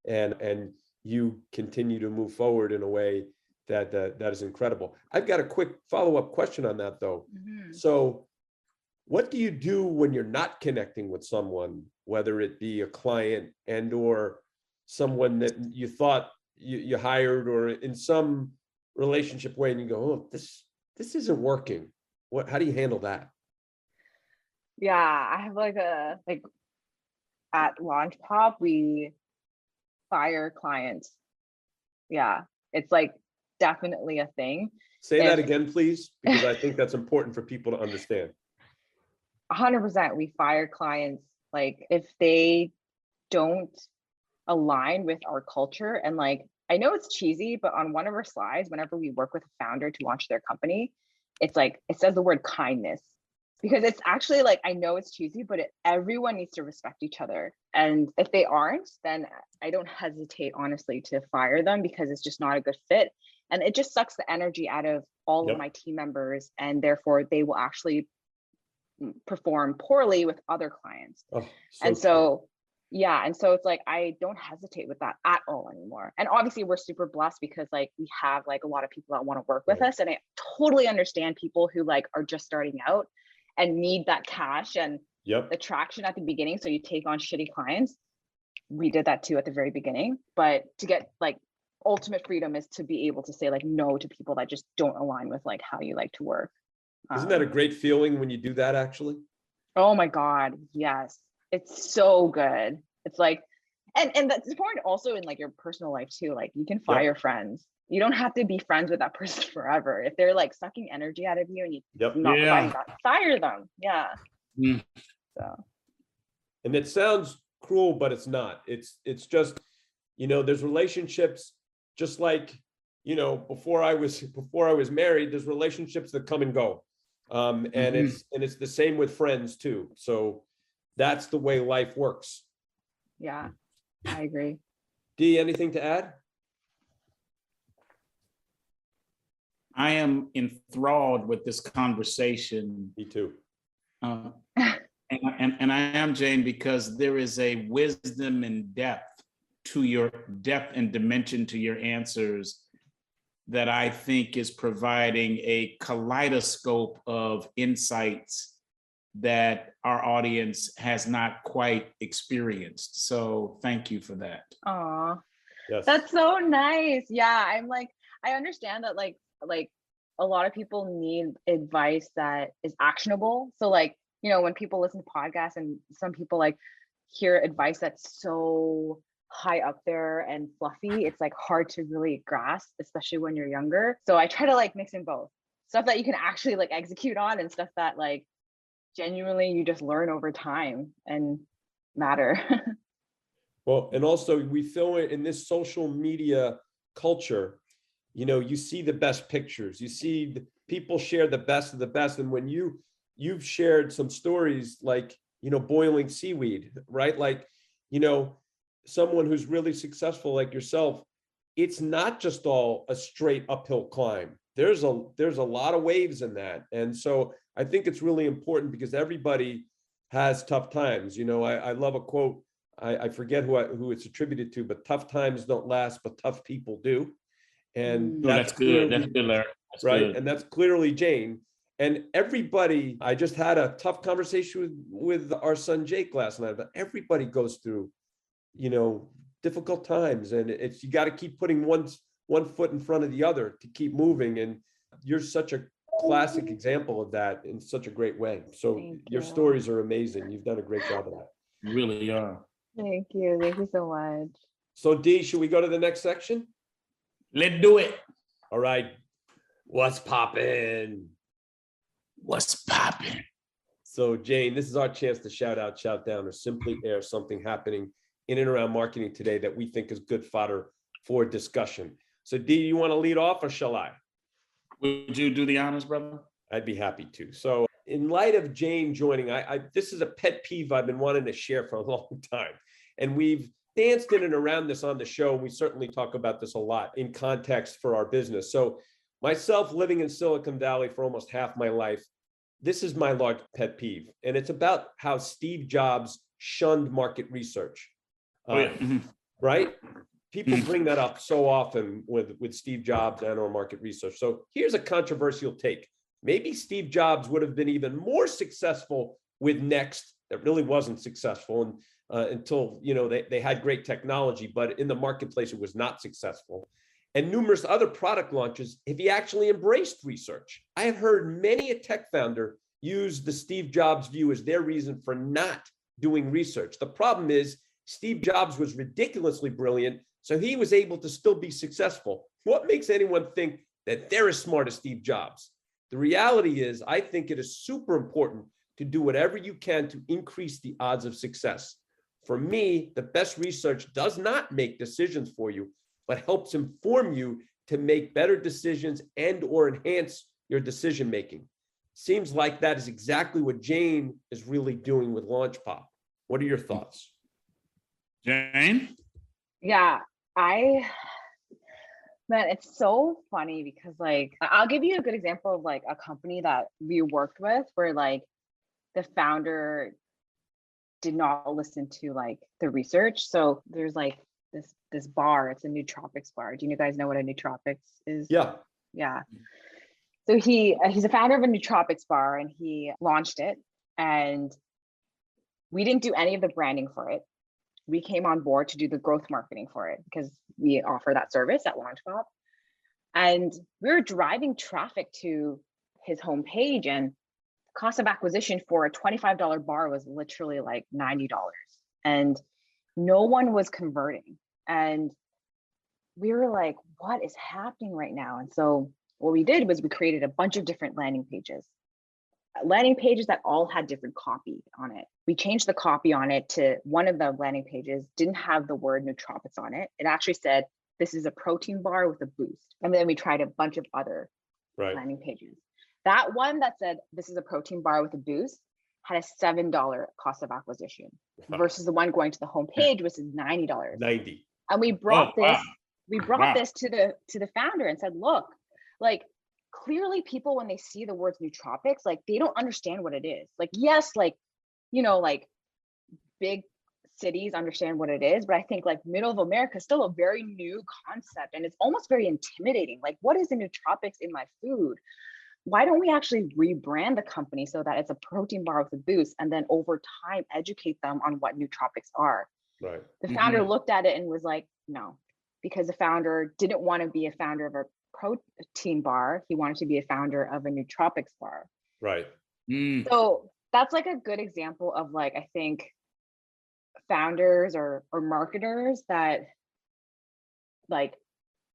and you continue to move forward in a way that is incredible. I've got a quick follow-up question on that though. Mm-hmm. So what do you do when you're not connecting with someone, whether it be a client and or someone that you thought you hired or in some relationship way, and you go, oh, this isn't working. How do you handle that? Yeah, I have like at Launch Pop, we fire clients. Yeah, it's like definitely a thing. Say that again, please, because I think that's important for people to understand. 100%, we fire clients like if they don't align with our culture. And like, I know it's cheesy, but on one of our slides, whenever we work with a founder to launch their company, it's like, it says the word kindness, because it's actually like, I know it's cheesy, but everyone needs to respect each other. And if they aren't, then I don't hesitate, honestly, to fire them because it's just not a good fit. And it just sucks the energy out of all of my team members. And therefore they will actually perform poorly with other clients. So yeah, and so it's like I don't hesitate with that at all anymore. And obviously we're super blessed because like we have like a lot of people that want to work with us, and I totally understand people who like are just starting out and need that cash and the traction at the beginning, so you take on shitty clients. We did that too at the very beginning, but to get like ultimate freedom is to be able to say like no to people that just don't align with like how you like to work. Isn't that a great feeling when you do that, actually? Oh my God, yes. It's so good. It's like, and that's important also in like your personal life too. Like you can fire friends. You don't have to be friends with that person forever. If they're like sucking energy out of you and you're not providing that, fire them. Yeah. So. And it sounds cruel, but it's not. It's just, you know, there's relationships just like, you know, before I was married, there's relationships that come and go. And it's the same with friends too. So that's the way life works. Yeah, I agree. Dee, anything to add? I am enthralled with this conversation. Me too. And I am, Jane, because there is a wisdom and depth and dimension to your answers that I think is providing a kaleidoscope of insights that our audience has not quite experienced. So thank you for that. Aw, yes. That's so nice. Yeah, I'm like, I understand that like a lot of people need advice that is actionable. So like, you know, when people listen to podcasts and some people like hear advice that's so high up there and fluffy, it's like hard to really grasp, especially when you're younger. So I try to like mix in both stuff that you can actually like execute on and stuff that like genuinely you just learn over time and matter. Well, and also we feel it in this social media culture, you know, you see the best pictures, you see the people share the best of the best. And when you've shared some stories like, you know, boiling seaweed, right? Like, you know, someone who's really successful like yourself, it's not just all a straight uphill climb. There's a lot of waves in that. And so I think it's really important because everybody has tough times. You know, I love a quote, I forget who it's attributed to, but tough times don't last, but tough people do. And Oh, that's good. That's good, Larry. That's right. good. And that's clearly Jane. And everybody, I just had a tough conversation with our son Jake last night, but everybody goes through, difficult times. And you got to keep putting one foot in front of the other to keep moving. And you're such a classic example of that in such a great way. So your stories are amazing. You've done a great job of that. You really are. Thank you. Thank you so much. So Dee, should we go to the next section? Let's do it. All right. What's poppin'? What's popping? So Jane, this is our chance to shout out, shout down, or simply air something happening in and around marketing today that we think is good fodder for discussion. So Dee, you want to lead off or shall I? Would you do the honors, brother? I'd be happy to. So in light of Jane joining, this is a pet peeve I've been wanting to share for a long time. And we've danced in and around this on the show. And we certainly talk about this a lot in context for our business. So myself living in Silicon Valley for almost half my life, this is my large pet peeve. And it's about how Steve Jobs shunned market research. Right? People bring that up so often with Steve Jobs and or market research. So here's a controversial take. Maybe Steve Jobs would have been even more successful with Next. That really wasn't successful until they had great technology, but in the marketplace it was not successful. And numerous other product launches if he actually embraced research. I have heard many a tech founder use the Steve Jobs view as their reason for not doing research. The problem is Steve Jobs was ridiculously brilliant, so he was able to still be successful. What makes anyone think that they're as smart as Steve Jobs? The reality is, I think it is super important to do whatever you can to increase the odds of success. For me, the best research does not make decisions for you, but helps inform you to make better decisions and or enhance your decision making. Seems like that is exactly what Jane is really doing with LaunchPop. What are your thoughts? Jane? Yeah, man, it's so funny because I'll give you a good example of a company that we worked with where the founder did not listen to the research. So there's this bar, it's a nootropics bar. Do you guys know what a nootropics is? Yeah. Yeah. So he's a founder of a nootropics bar and he launched it, and we didn't do any of the branding for it. We came on board to do the growth marketing for it because we offer that service at LaunchPop. And we were driving traffic to his homepage, and cost of acquisition for a $25 bar was literally $90. And no one was converting. And we were like, what is happening right now? And so what we did was we created a bunch of different landing pages that all had different copy on it. We changed the copy on it to one of the landing pages didn't have the word nootropics on it. It actually said, this is a protein bar with a boost. And then we tried a bunch of other landing pages. That one that said, this is a protein bar with a boost had a $7 cost of acquisition versus the one going to the homepage, which is $90. 90. And we brought this to the founder and said, look, clearly people, when they see the words nootropics, they don't understand what it is. Yes, big cities understand what it is, but I think middle of America is still a very new concept, and it's almost very intimidating. What is the nootropics in my food? Why don't we actually rebrand the company so that it's a protein bar with a boost, and then over time educate them on what nootropics are? Right. The founder looked at it and was like, no, because the founder didn't want to be a founder of a protein bar. He wanted to be a founder of a nootropics bar. Right. So that's a good example of I think founders or marketers that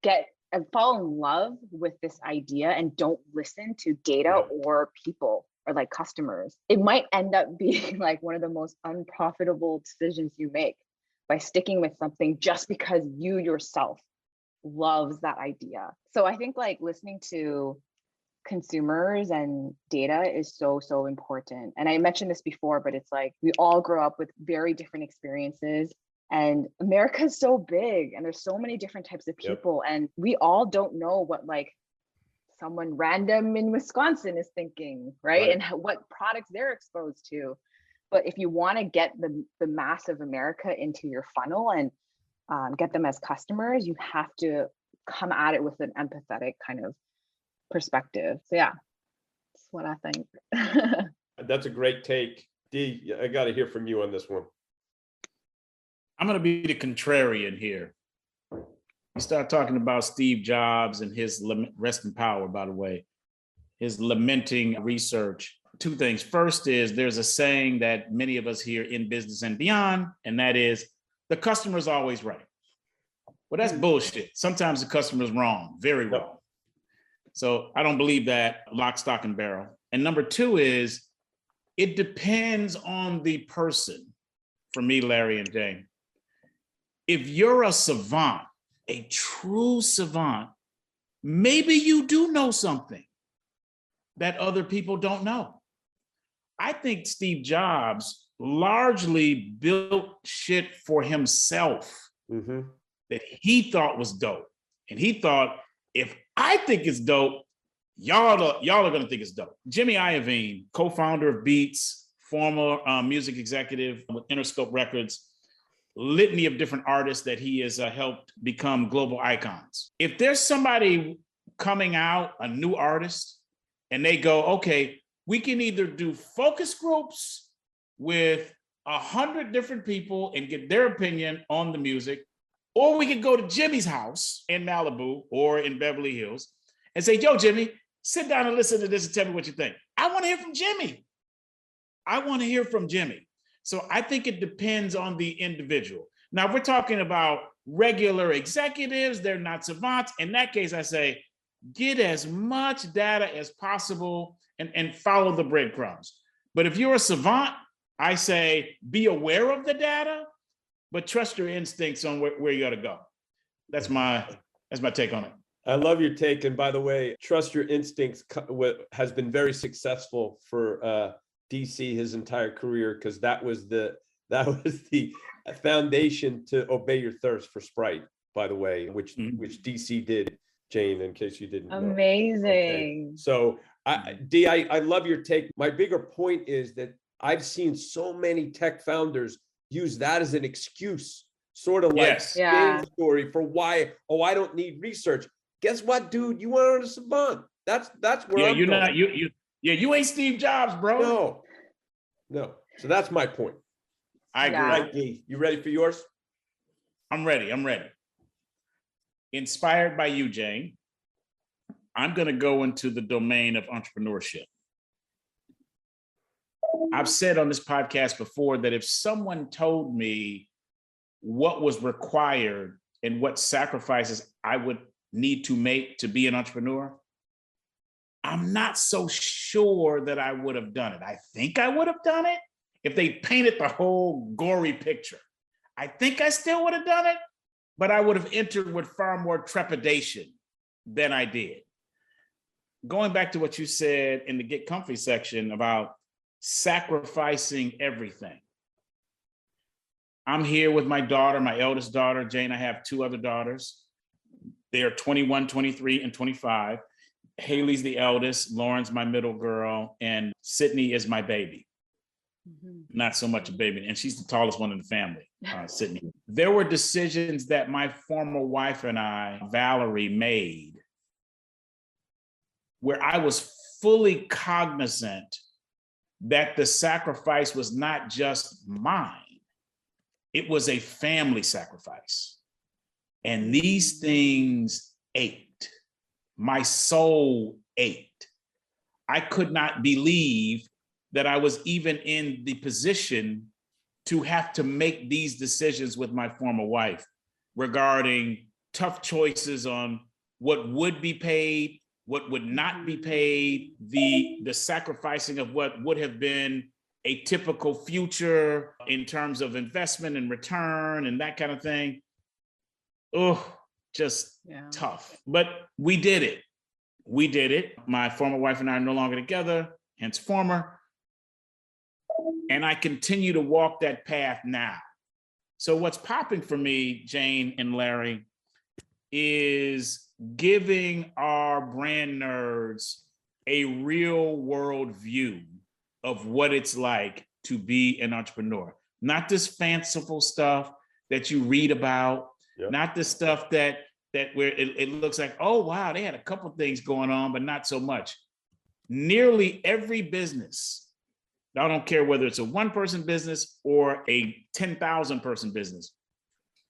get and fall in love with this idea and don't listen to data or people or customers. It might end up being one of the most unprofitable decisions you make by sticking with something just because you yourself loves that idea. So I think listening to consumers and data is so important. And I mentioned this before, but it's we all grow up with very different experiences, and America is so big and there's so many different types of people, and we all don't know what someone random in Wisconsin is thinking, right? And what products they're exposed to. But if you want to get the mass of America into your funnel and get them as customers, you have to come at it with an empathetic kind of perspective. So yeah, that's what I think. That's a great take. D, I got to hear from you on this one. I'm going to be the contrarian here. You start talking about Steve Jobs and his rest in power, by the way, his lamenting research. Two things. First is there's a saying that many of us hear in business and beyond, and that is the customer's always right. Well, that's bullshit. Sometimes the customer's wrong, very wrong. So I don't believe that lock, stock, and barrel. And number two is it depends on the person. For me, Larry and Jane, if you're a savant, a true savant, maybe you do know something that other people don't know. I think Steve Jobs largely built shit for himself that he thought was dope. And he thought, if I think it's dope, y'all are gonna think it's dope. Jimmy Iovine, co-founder of Beats, former music executive with Interscope Records, litany of different artists that he has helped become global icons. If there's somebody coming out, a new artist, and they go, okay, we can either do focus groups with 100 different people and get their opinion on the music, or we could go to Jimmy's house in Malibu or in Beverly Hills and say, yo, Jimmy, sit down and listen to this and tell me what you think. I want to hear from Jimmy. I want to hear from Jimmy. So I think it depends on the individual. Now, if we're talking about regular executives, they're not savants. In that case, I say, get as much data as possible and follow the breadcrumbs. But if you're a savant, I say, be aware of the data, but trust your instincts on where you got to go. That's my take on it. I love your take. And by the way, trust your instincts has been very successful for DC his entire career, because that was the foundation to obey your thirst for Sprite, by the way, which DC did, Jane, in case you didn't know. Amazing. Okay. So I love your take. My bigger point is that I've seen so many tech founders use that as an excuse, sort of like Jane's story for why, I don't need research. Guess what, dude? You are a savant. That's where I'm going. You ain't Steve Jobs, bro. No. So that's my point. I agree. Right, D, you ready for yours? I'm ready. Inspired by you, Jane, I'm going to go into the domain of entrepreneurship. I've said on this podcast before that if someone told me what was required and what sacrifices I would need to make to be an entrepreneur, I'm not so sure that I would have done it. I think I would have done it if they painted the whole gory picture. I think I still would have done it, but I would have entered with far more trepidation than I did. Going back to what you said in the Get Comfy section about sacrificing everything. I'm here with my daughter, my eldest daughter, Jane. I have two other daughters. They are 21, 23, and 25. Haley's the eldest, Lauren's my middle girl, and Sydney is my baby. Not so much a baby, and she's the tallest one in the family, Sydney. There were decisions that my former wife and I, Valerie, made where I was fully cognizant that the sacrifice was not just mine, it was a family sacrifice. And these things ached. My soul ached. I could not believe that I was even in the position to have to make these decisions with my former wife regarding tough choices on what would be paid, what would not be paid, the sacrificing of what would have been a typical future in terms of investment and return and that kind of thing. Oh, just tough. But we did it. My former wife and I are no longer together, hence former. And I continue to walk that path now. So what's popping for me, Jane and Larry, is giving our brand nerds a real world view of what it's like to be an entrepreneur. Not this fanciful stuff that you read about, not the stuff that that where it looks like, oh, wow, they had a couple things going on, but not so much. Nearly every business, I don't care whether it's a one-person business or a 10,000 person business,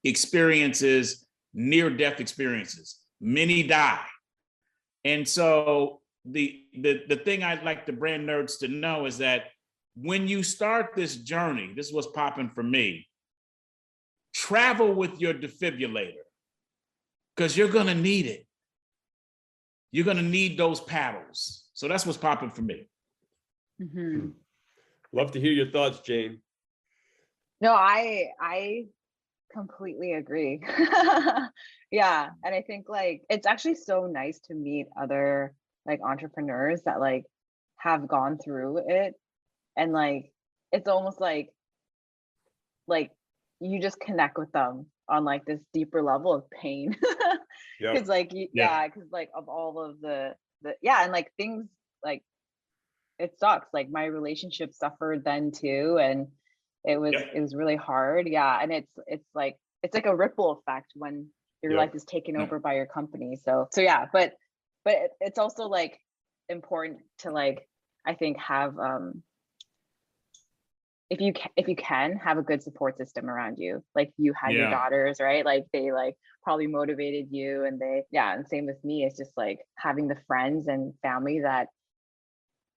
experiences near-death experiences. Many die. And so the thing I'd like the brand nerds to know is that when you start this journey, this is what's popping for me, travel with your defibrillator, because you're going to need it. You're going to need those paddles. So that's what's popping for me. Mm-hmm. Love to hear your thoughts, Jane. No, I completely agree. Yeah. And I think like, it's actually so nice to meet other like entrepreneurs that like have gone through it. And like, it's almost like you just connect with them on like this deeper level of pain. Cause like, cause like of all of the and like things like, it sucks. Like my relationship suffered then too. And it was really hard. Yeah. And it's like a ripple effect when your life is taken over by your company. So yeah, but it's also like important to like, I think have, if you can have a good support system around you, like you had your daughters, right? Like they like probably motivated you and and same with me. It's just like having the friends and family that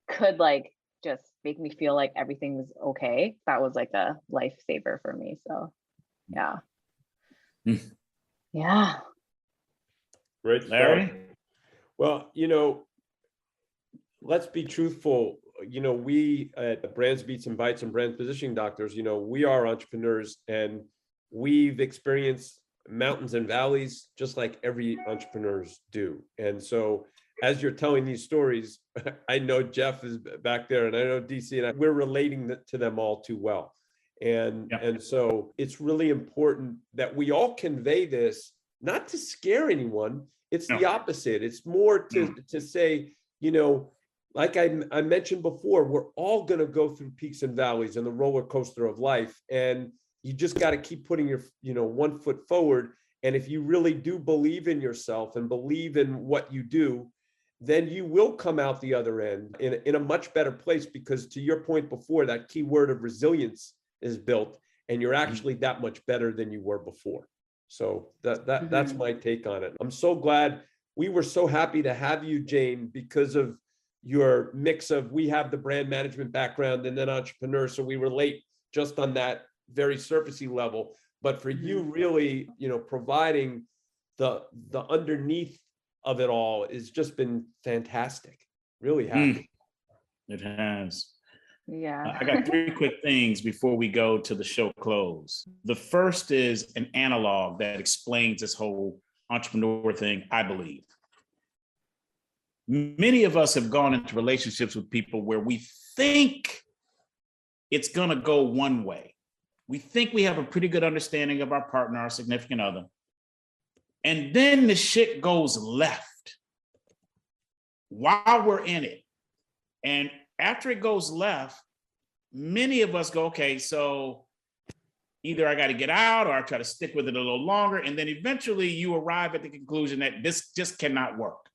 could like just make me feel like everything was okay. That was like a lifesaver for me. So yeah. Yeah. Great, Larry? Well, let's be truthful. We at Brands, Beats and Bites and Brand Positioning Doctors, we are entrepreneurs and we've experienced mountains and valleys just like every entrepreneurs do. And so as you're telling these stories, I know Jeff is back there and I know DC and we're relating to them all too well. And so it's really important that we all convey this, not to scare anyone. It's the opposite. It's more to say, like I mentioned before, we're all going to go through peaks and valleys and the roller coaster of life. And you just got to keep putting your, 1 foot forward. And if you really do believe in yourself and believe in what you do, then you will come out the other end in a much better place, because to your point before, that key word of resilience is built and you're actually that much better than you were before. So that's my take on it. I'm so glad. We were so happy to have you, Jane, because of your mix of, we have the brand management background and then entrepreneur. So we relate just on that very surfacey level, but for you really, providing the underneath of it all has just been fantastic. Really happy. It has. Yeah. I got 3 quick things before we go to the show close. The first is an analog that explains this whole entrepreneur thing, I believe. Many of us have gone into relationships with people where we think it's going to go one way. We think we have a pretty good understanding of our partner, our significant other. And then the shit goes left while we're in it. And after it goes left, many of us go, okay, so either I got to get out or I try to stick with it a little longer. And then eventually you arrive at the conclusion that this just cannot work.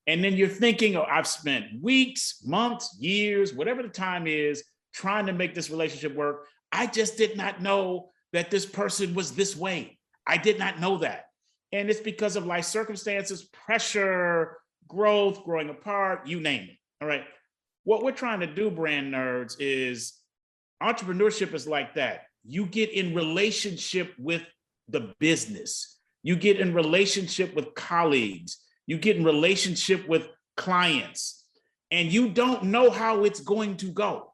And then you're thinking, oh, I've spent weeks, months, years, whatever the time is, trying to make this relationship work. I just did not know that this person was this way. I did not know that. And it's because of life circumstances, pressure, growth, growing apart, you name it. All right. What we're trying to do, brand nerds, is entrepreneurship is like that. You get in relationship with the business. You get in relationship with colleagues. You get in relationship with clients, and you don't know how it's going to go.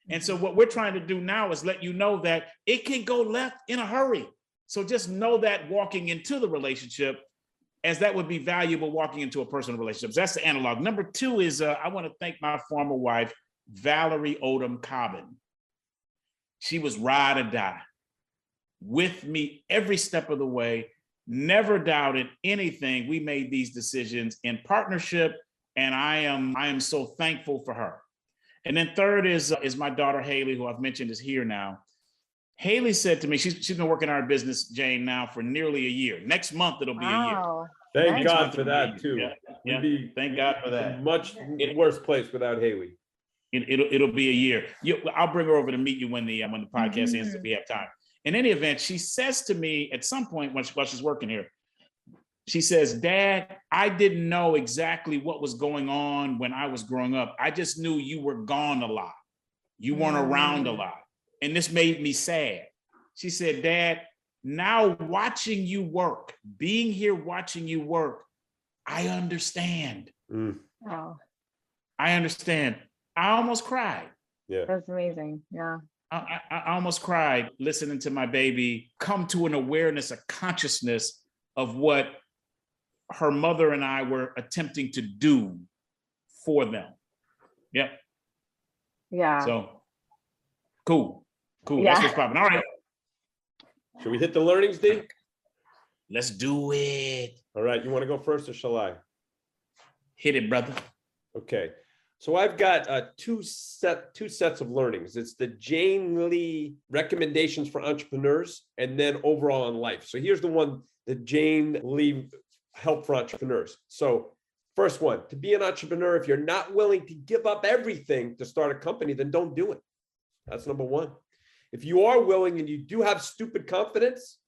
And so what we're trying to do now is let you know that it can go left in a hurry. So just know that walking into the relationship, as that would be valuable walking into a personal relationship. So that's the analog. Number 2 is I want to thank my former wife, Valerie Odom Cobbin. She was ride or die with me every step of the way, never doubted anything. We made these decisions in partnership, and I am so thankful for her. And then third is my daughter, Haley, who I've mentioned is here now. Haley said to me, she's been working our business, Jane, now for nearly a year. Next month, it'll be a year. Wow. Thank Next God month for it'll be a that year. too. Yeah, We'd be thank God for in a that. much worse place without Haley. It'll be a year. I'll bring her over to meet you when the podcast ends if we have time. In any event, she says to me at some point while she's working here, she says, Dad, I didn't know exactly what was going on when I was growing up. I just knew you were gone a lot. You weren't around a lot. And this made me sad. She said, Dad, now watching you work, being here watching you work, I understand. Wow. I understand. I almost cried. Yeah. That's amazing. Yeah. I almost cried listening to my baby come to an awareness, a consciousness of what her mother and I were attempting to do for them. Yep. Yeah. So cool. Yeah. That's what's popping. All right. Should we hit the learnings, D? Let's do it. All right. You want to go first or shall I? Hit it, brother. Okay. So I've got two sets of learnings. It's the Jane Lee recommendations for entrepreneurs and then overall on life. So here's the one, the Jane Lee help for entrepreneurs. So first one, to be an entrepreneur, if you're not willing to give up everything to start a company, then don't do it. That's number one. If you are willing and you do have stupid confidence,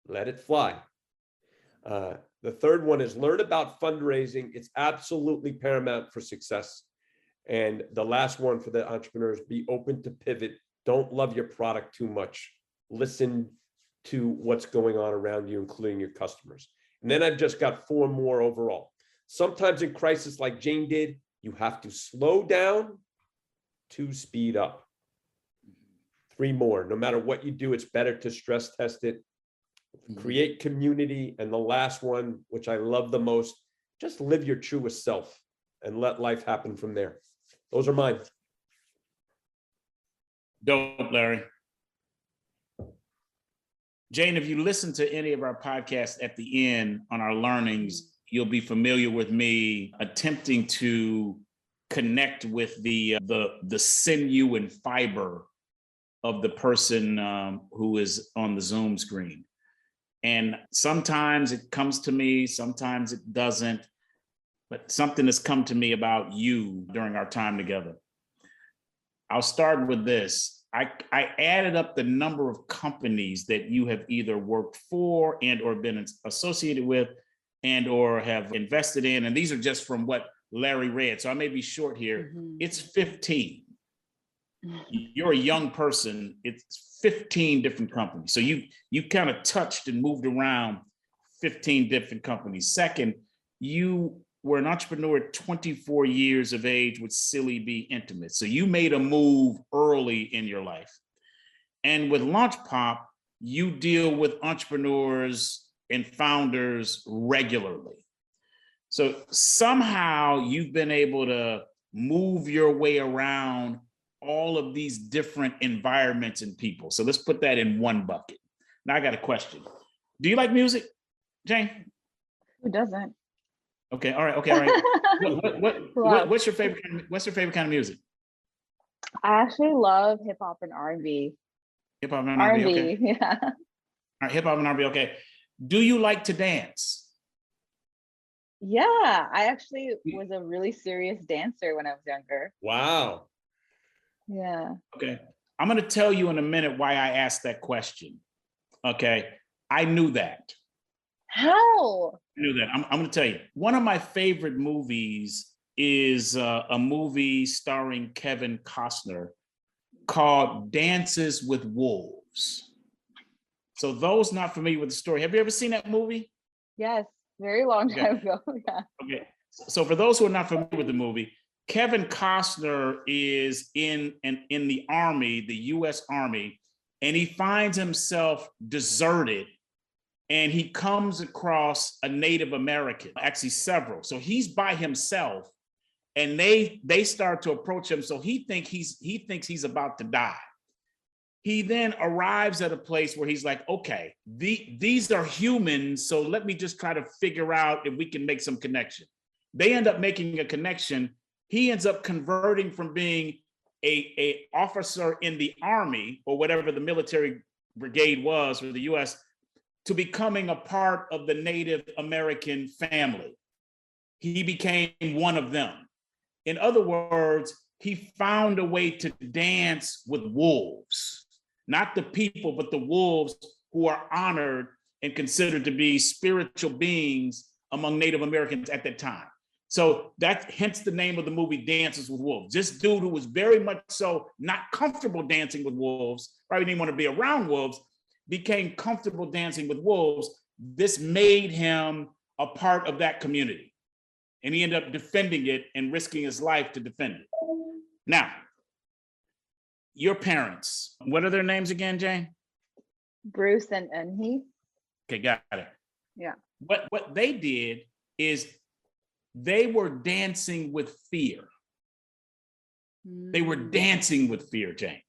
let it fly. The third one is learn about fundraising. It's absolutely paramount for success. And the last one for the entrepreneurs, be open to pivot. Don't love your product too much. Listen to what's going on around you, including your customers. And then I've just got 4 more overall. Sometimes in crisis like Jane did, you have to slow down to speed up. 3 more. No matter what you do, it's better to stress test it. Create community. And the last one, which I love the most, just live your truest self and let life happen from there. Those are mine. Dope, Larry. Jane, if you listen to any of our podcasts at the end on our learnings, you'll be familiar with me attempting to connect with the sinew and fiber of the person who is on the Zoom screen. And sometimes it comes to me, sometimes it doesn't, but something has come to me about you during our time together. I'll start with this. I added up the number of companies that you have either worked for and or been associated with and or have invested in. And these are just from what Larry read. So I may be short here. It's 15. You're a young person. It's 15 different companies. So you kind of touched and moved around 15 different companies. Second, you were an entrepreneur at 24 years of age with Silly Be Intimate. So you made a move early in your life. And with Launch Pop, you deal with entrepreneurs and founders regularly. So somehow you've been able to move your way around all of these different environments and people. So let's put that in one bucket. Now I got a question. Do you like music, Jane? Who doesn't? Okay, all right, okay, all right. What's your favorite kind of music? I actually love hip hop and R&B. Hip hop and R&B, okay. Yeah. All right, hip hop and R&B, okay. Do you like to dance? Yeah, I actually was a really serious dancer when I was younger. Wow. Yeah. Okay, I'm gonna tell you in a minute why I asked that question. Okay, I knew that. How? I knew that. I'm going to tell you. One of my favorite movies is a movie starring Kevin Costner called Dances with Wolves. So those not familiar with the story, have you ever seen that movie? Yes, very long time ago. Yeah. Okay. So for those who are not familiar with the movie, Kevin Costner is in the Army, the U.S. Army, and he finds himself deserted. And he comes across a Native American, actually several. So he's by himself, and they start to approach him. So he thinks he's about to die. He then arrives at a place where he's like, okay, these are humans. So let me just try to figure out if we can make some connection. They end up making a connection. He ends up converting from being a officer in the Army or whatever the military brigade was for the US to becoming a part of the Native American family. He became one of them. In other words, he found a way to dance with wolves, not the people, but the wolves who are honored and considered to be spiritual beings among Native Americans at that time. So that's hence the name of the movie, Dances with Wolves. This dude who was very much so not comfortable dancing with wolves, probably didn't want to be around wolves, became comfortable dancing with wolves. This made him a part of that community. And he ended up defending it and risking his life to defend it. Now, your parents, what are their names again, Jane? Bruce and he. Okay, got it. Yeah. What they did is they were dancing with fear. They were dancing with fear, Jane.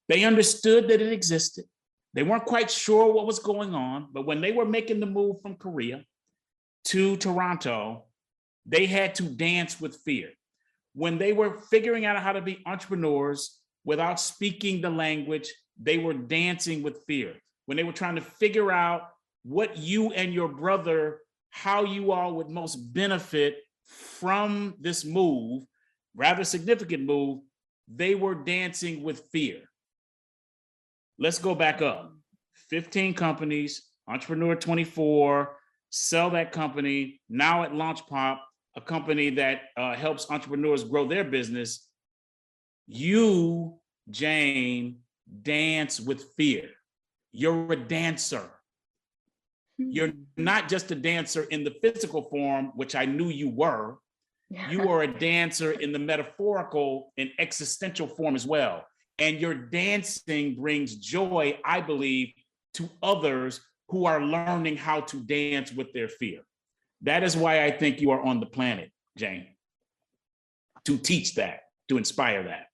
They understood that it existed. They weren't quite sure what was going on, but when they were making the move from Korea to Toronto, they had to dance with fear. When they were figuring out how to be entrepreneurs without speaking the language, they were dancing with fear. When they were trying to figure out what you and your brother, how you all would most benefit from this move, rather significant move, they were dancing with fear. Let's go back up. 15 companies, Entrepreneur 24, sell that company, now at LaunchPop, a company that helps entrepreneurs grow their business. You, Jane, dance with fear. You're a dancer. You're not just a dancer in the physical form, which I knew you were. You are a dancer in the metaphorical and existential form as well. And your dancing brings joy, I believe, to others who are learning how to dance with their fear. That is why I think you are on the planet, Jane, to teach that, to inspire that.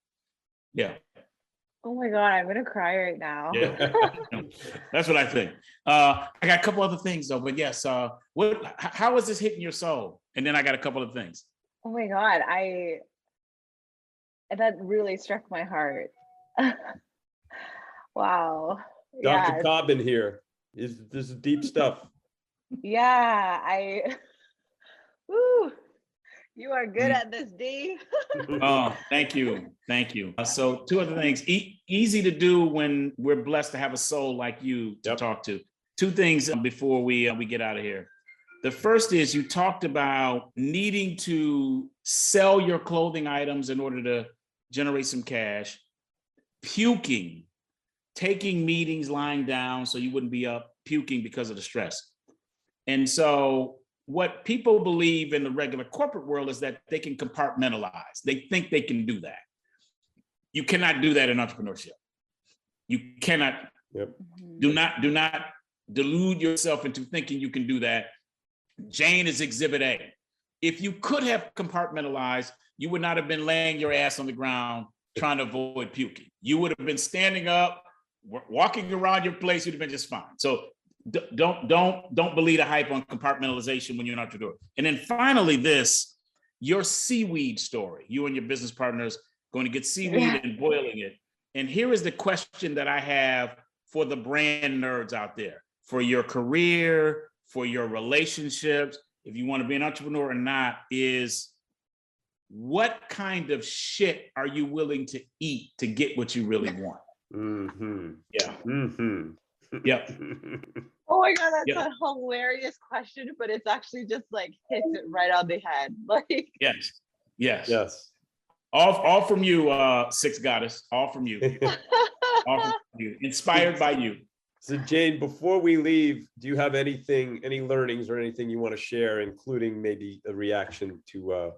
Yeah. Oh my God, I'm gonna cry right now. Yeah. That's what I think. I got a couple other things though, but yes, how is this hitting your soul? And then I got a couple of things. Oh my God, that really struck my heart. Wow. Dr. Yeah. Cobbin here. This is deep stuff. Yeah, woo, you are good at this, D. Oh, thank you. Thank you. So two other things, easy to do when we're blessed to have a soul like you to talk to. Two things before we get out of here. The first is you talked about needing to sell your clothing items in order to generate some cash, puking, taking meetings, lying down so you wouldn't be up, puking because of the stress. And so what people believe in the regular corporate world is that they can compartmentalize. They think they can do that. You cannot do that in entrepreneurship. You cannot, do not delude yourself into thinking you can do that. Jane is exhibit A. If you could have compartmentalized, you would not have been laying your ass on the ground trying to avoid puking. You would have been standing up, walking around your place, you'd have been just fine. So don't believe the hype on compartmentalization when you're an entrepreneur. And then finally your seaweed story, you and your business partners going to get seaweed and boiling it. And here is the question that I have for the brand nerds out there, for your career, for your relationships, if you want to be an entrepreneur or not, is what kind of shit are you willing to eat to get what you really want? Mm-hmm. Yeah. Mm-hmm. Yep. Oh my God, that's a hilarious question, but it's actually just like hits it right on the head. Like Yes. All from you, Six Goddess. All from you. All from you. Inspired by you. So Jane, before we leave, do you have any learnings or anything you want to share, including maybe a reaction to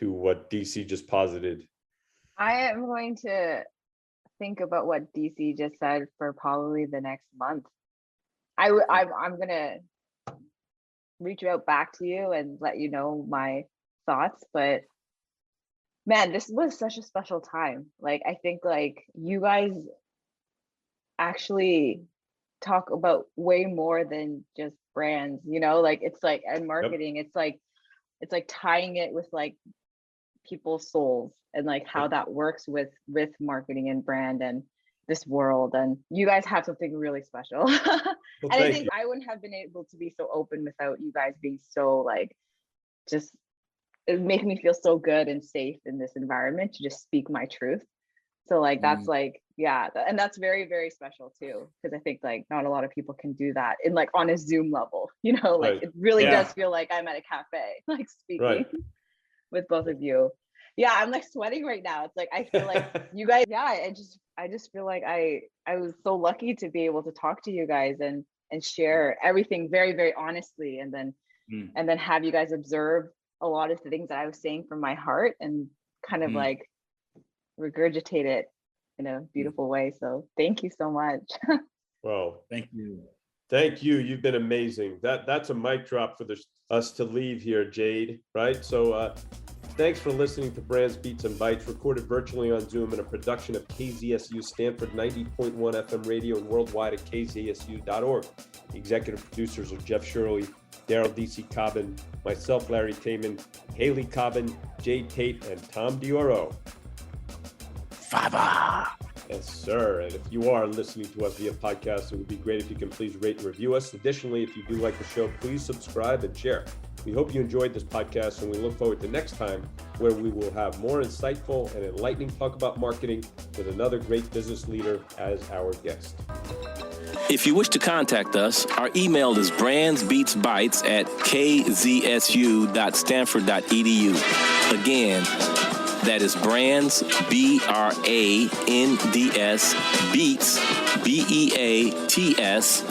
what DC just posited? I am going to think about what DC just said for probably the next month. I'm gonna reach out back to you and let you know my thoughts, but man, this was such a special time. Like, I think like you guys actually talk about way more than just brands, like it's like, and marketing, it's like tying it with like people's souls and like how that works with marketing and brand and this world. And you guys have something really special. Well, and I thank think you. I wouldn't have been able to be so open without you guys being so like, just it made me feel so good and safe in this environment to just speak my truth. So like that's like, yeah, and that's very, very special too, because I think like not a lot of people can do that in like on a Zoom level, you know, like it really does feel like I'm at a cafe, like speaking with both of you. Yeah, I'm like sweating right now. It's like I feel like you guys, yeah, I just feel like I was so lucky to be able to talk to you guys and share everything very, very honestly, and then have you guys observe a lot of the things that I was saying from my heart and kind of like regurgitate it in a beautiful way. So thank you so much. Well, thank you. Thank you. You've been amazing. That's a mic drop for us to leave here, Jade, right? So thanks for listening to Brands, Beats, and Bites, recorded virtually on Zoom in a production of KZSU Stanford 90.1 FM radio and worldwide at kzsu.org. The executive producers are Jeff Shirley, Daryl D.C. Cobbin, myself, Larry Taman, Haley Cobbin, Jade Tate, and Tom Dioro. Fava. Yes, sir. And if you are listening to us via podcast, it would be great if you can please rate and review us. Additionally, if you do like the show, please subscribe and share. We hope you enjoyed this podcast, and we look forward to next time, where we will have more insightful and enlightening talk about marketing with another great business leader as our guest. If you wish to contact us, our email is brandsbeatsbites@kzsu.stanford.edu. Again, that is brands, BRANDS, beats, BEATS,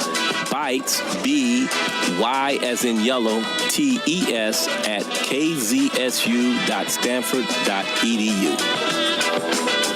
bites, BY as in yellow, TES @kzsu.stanford.edu.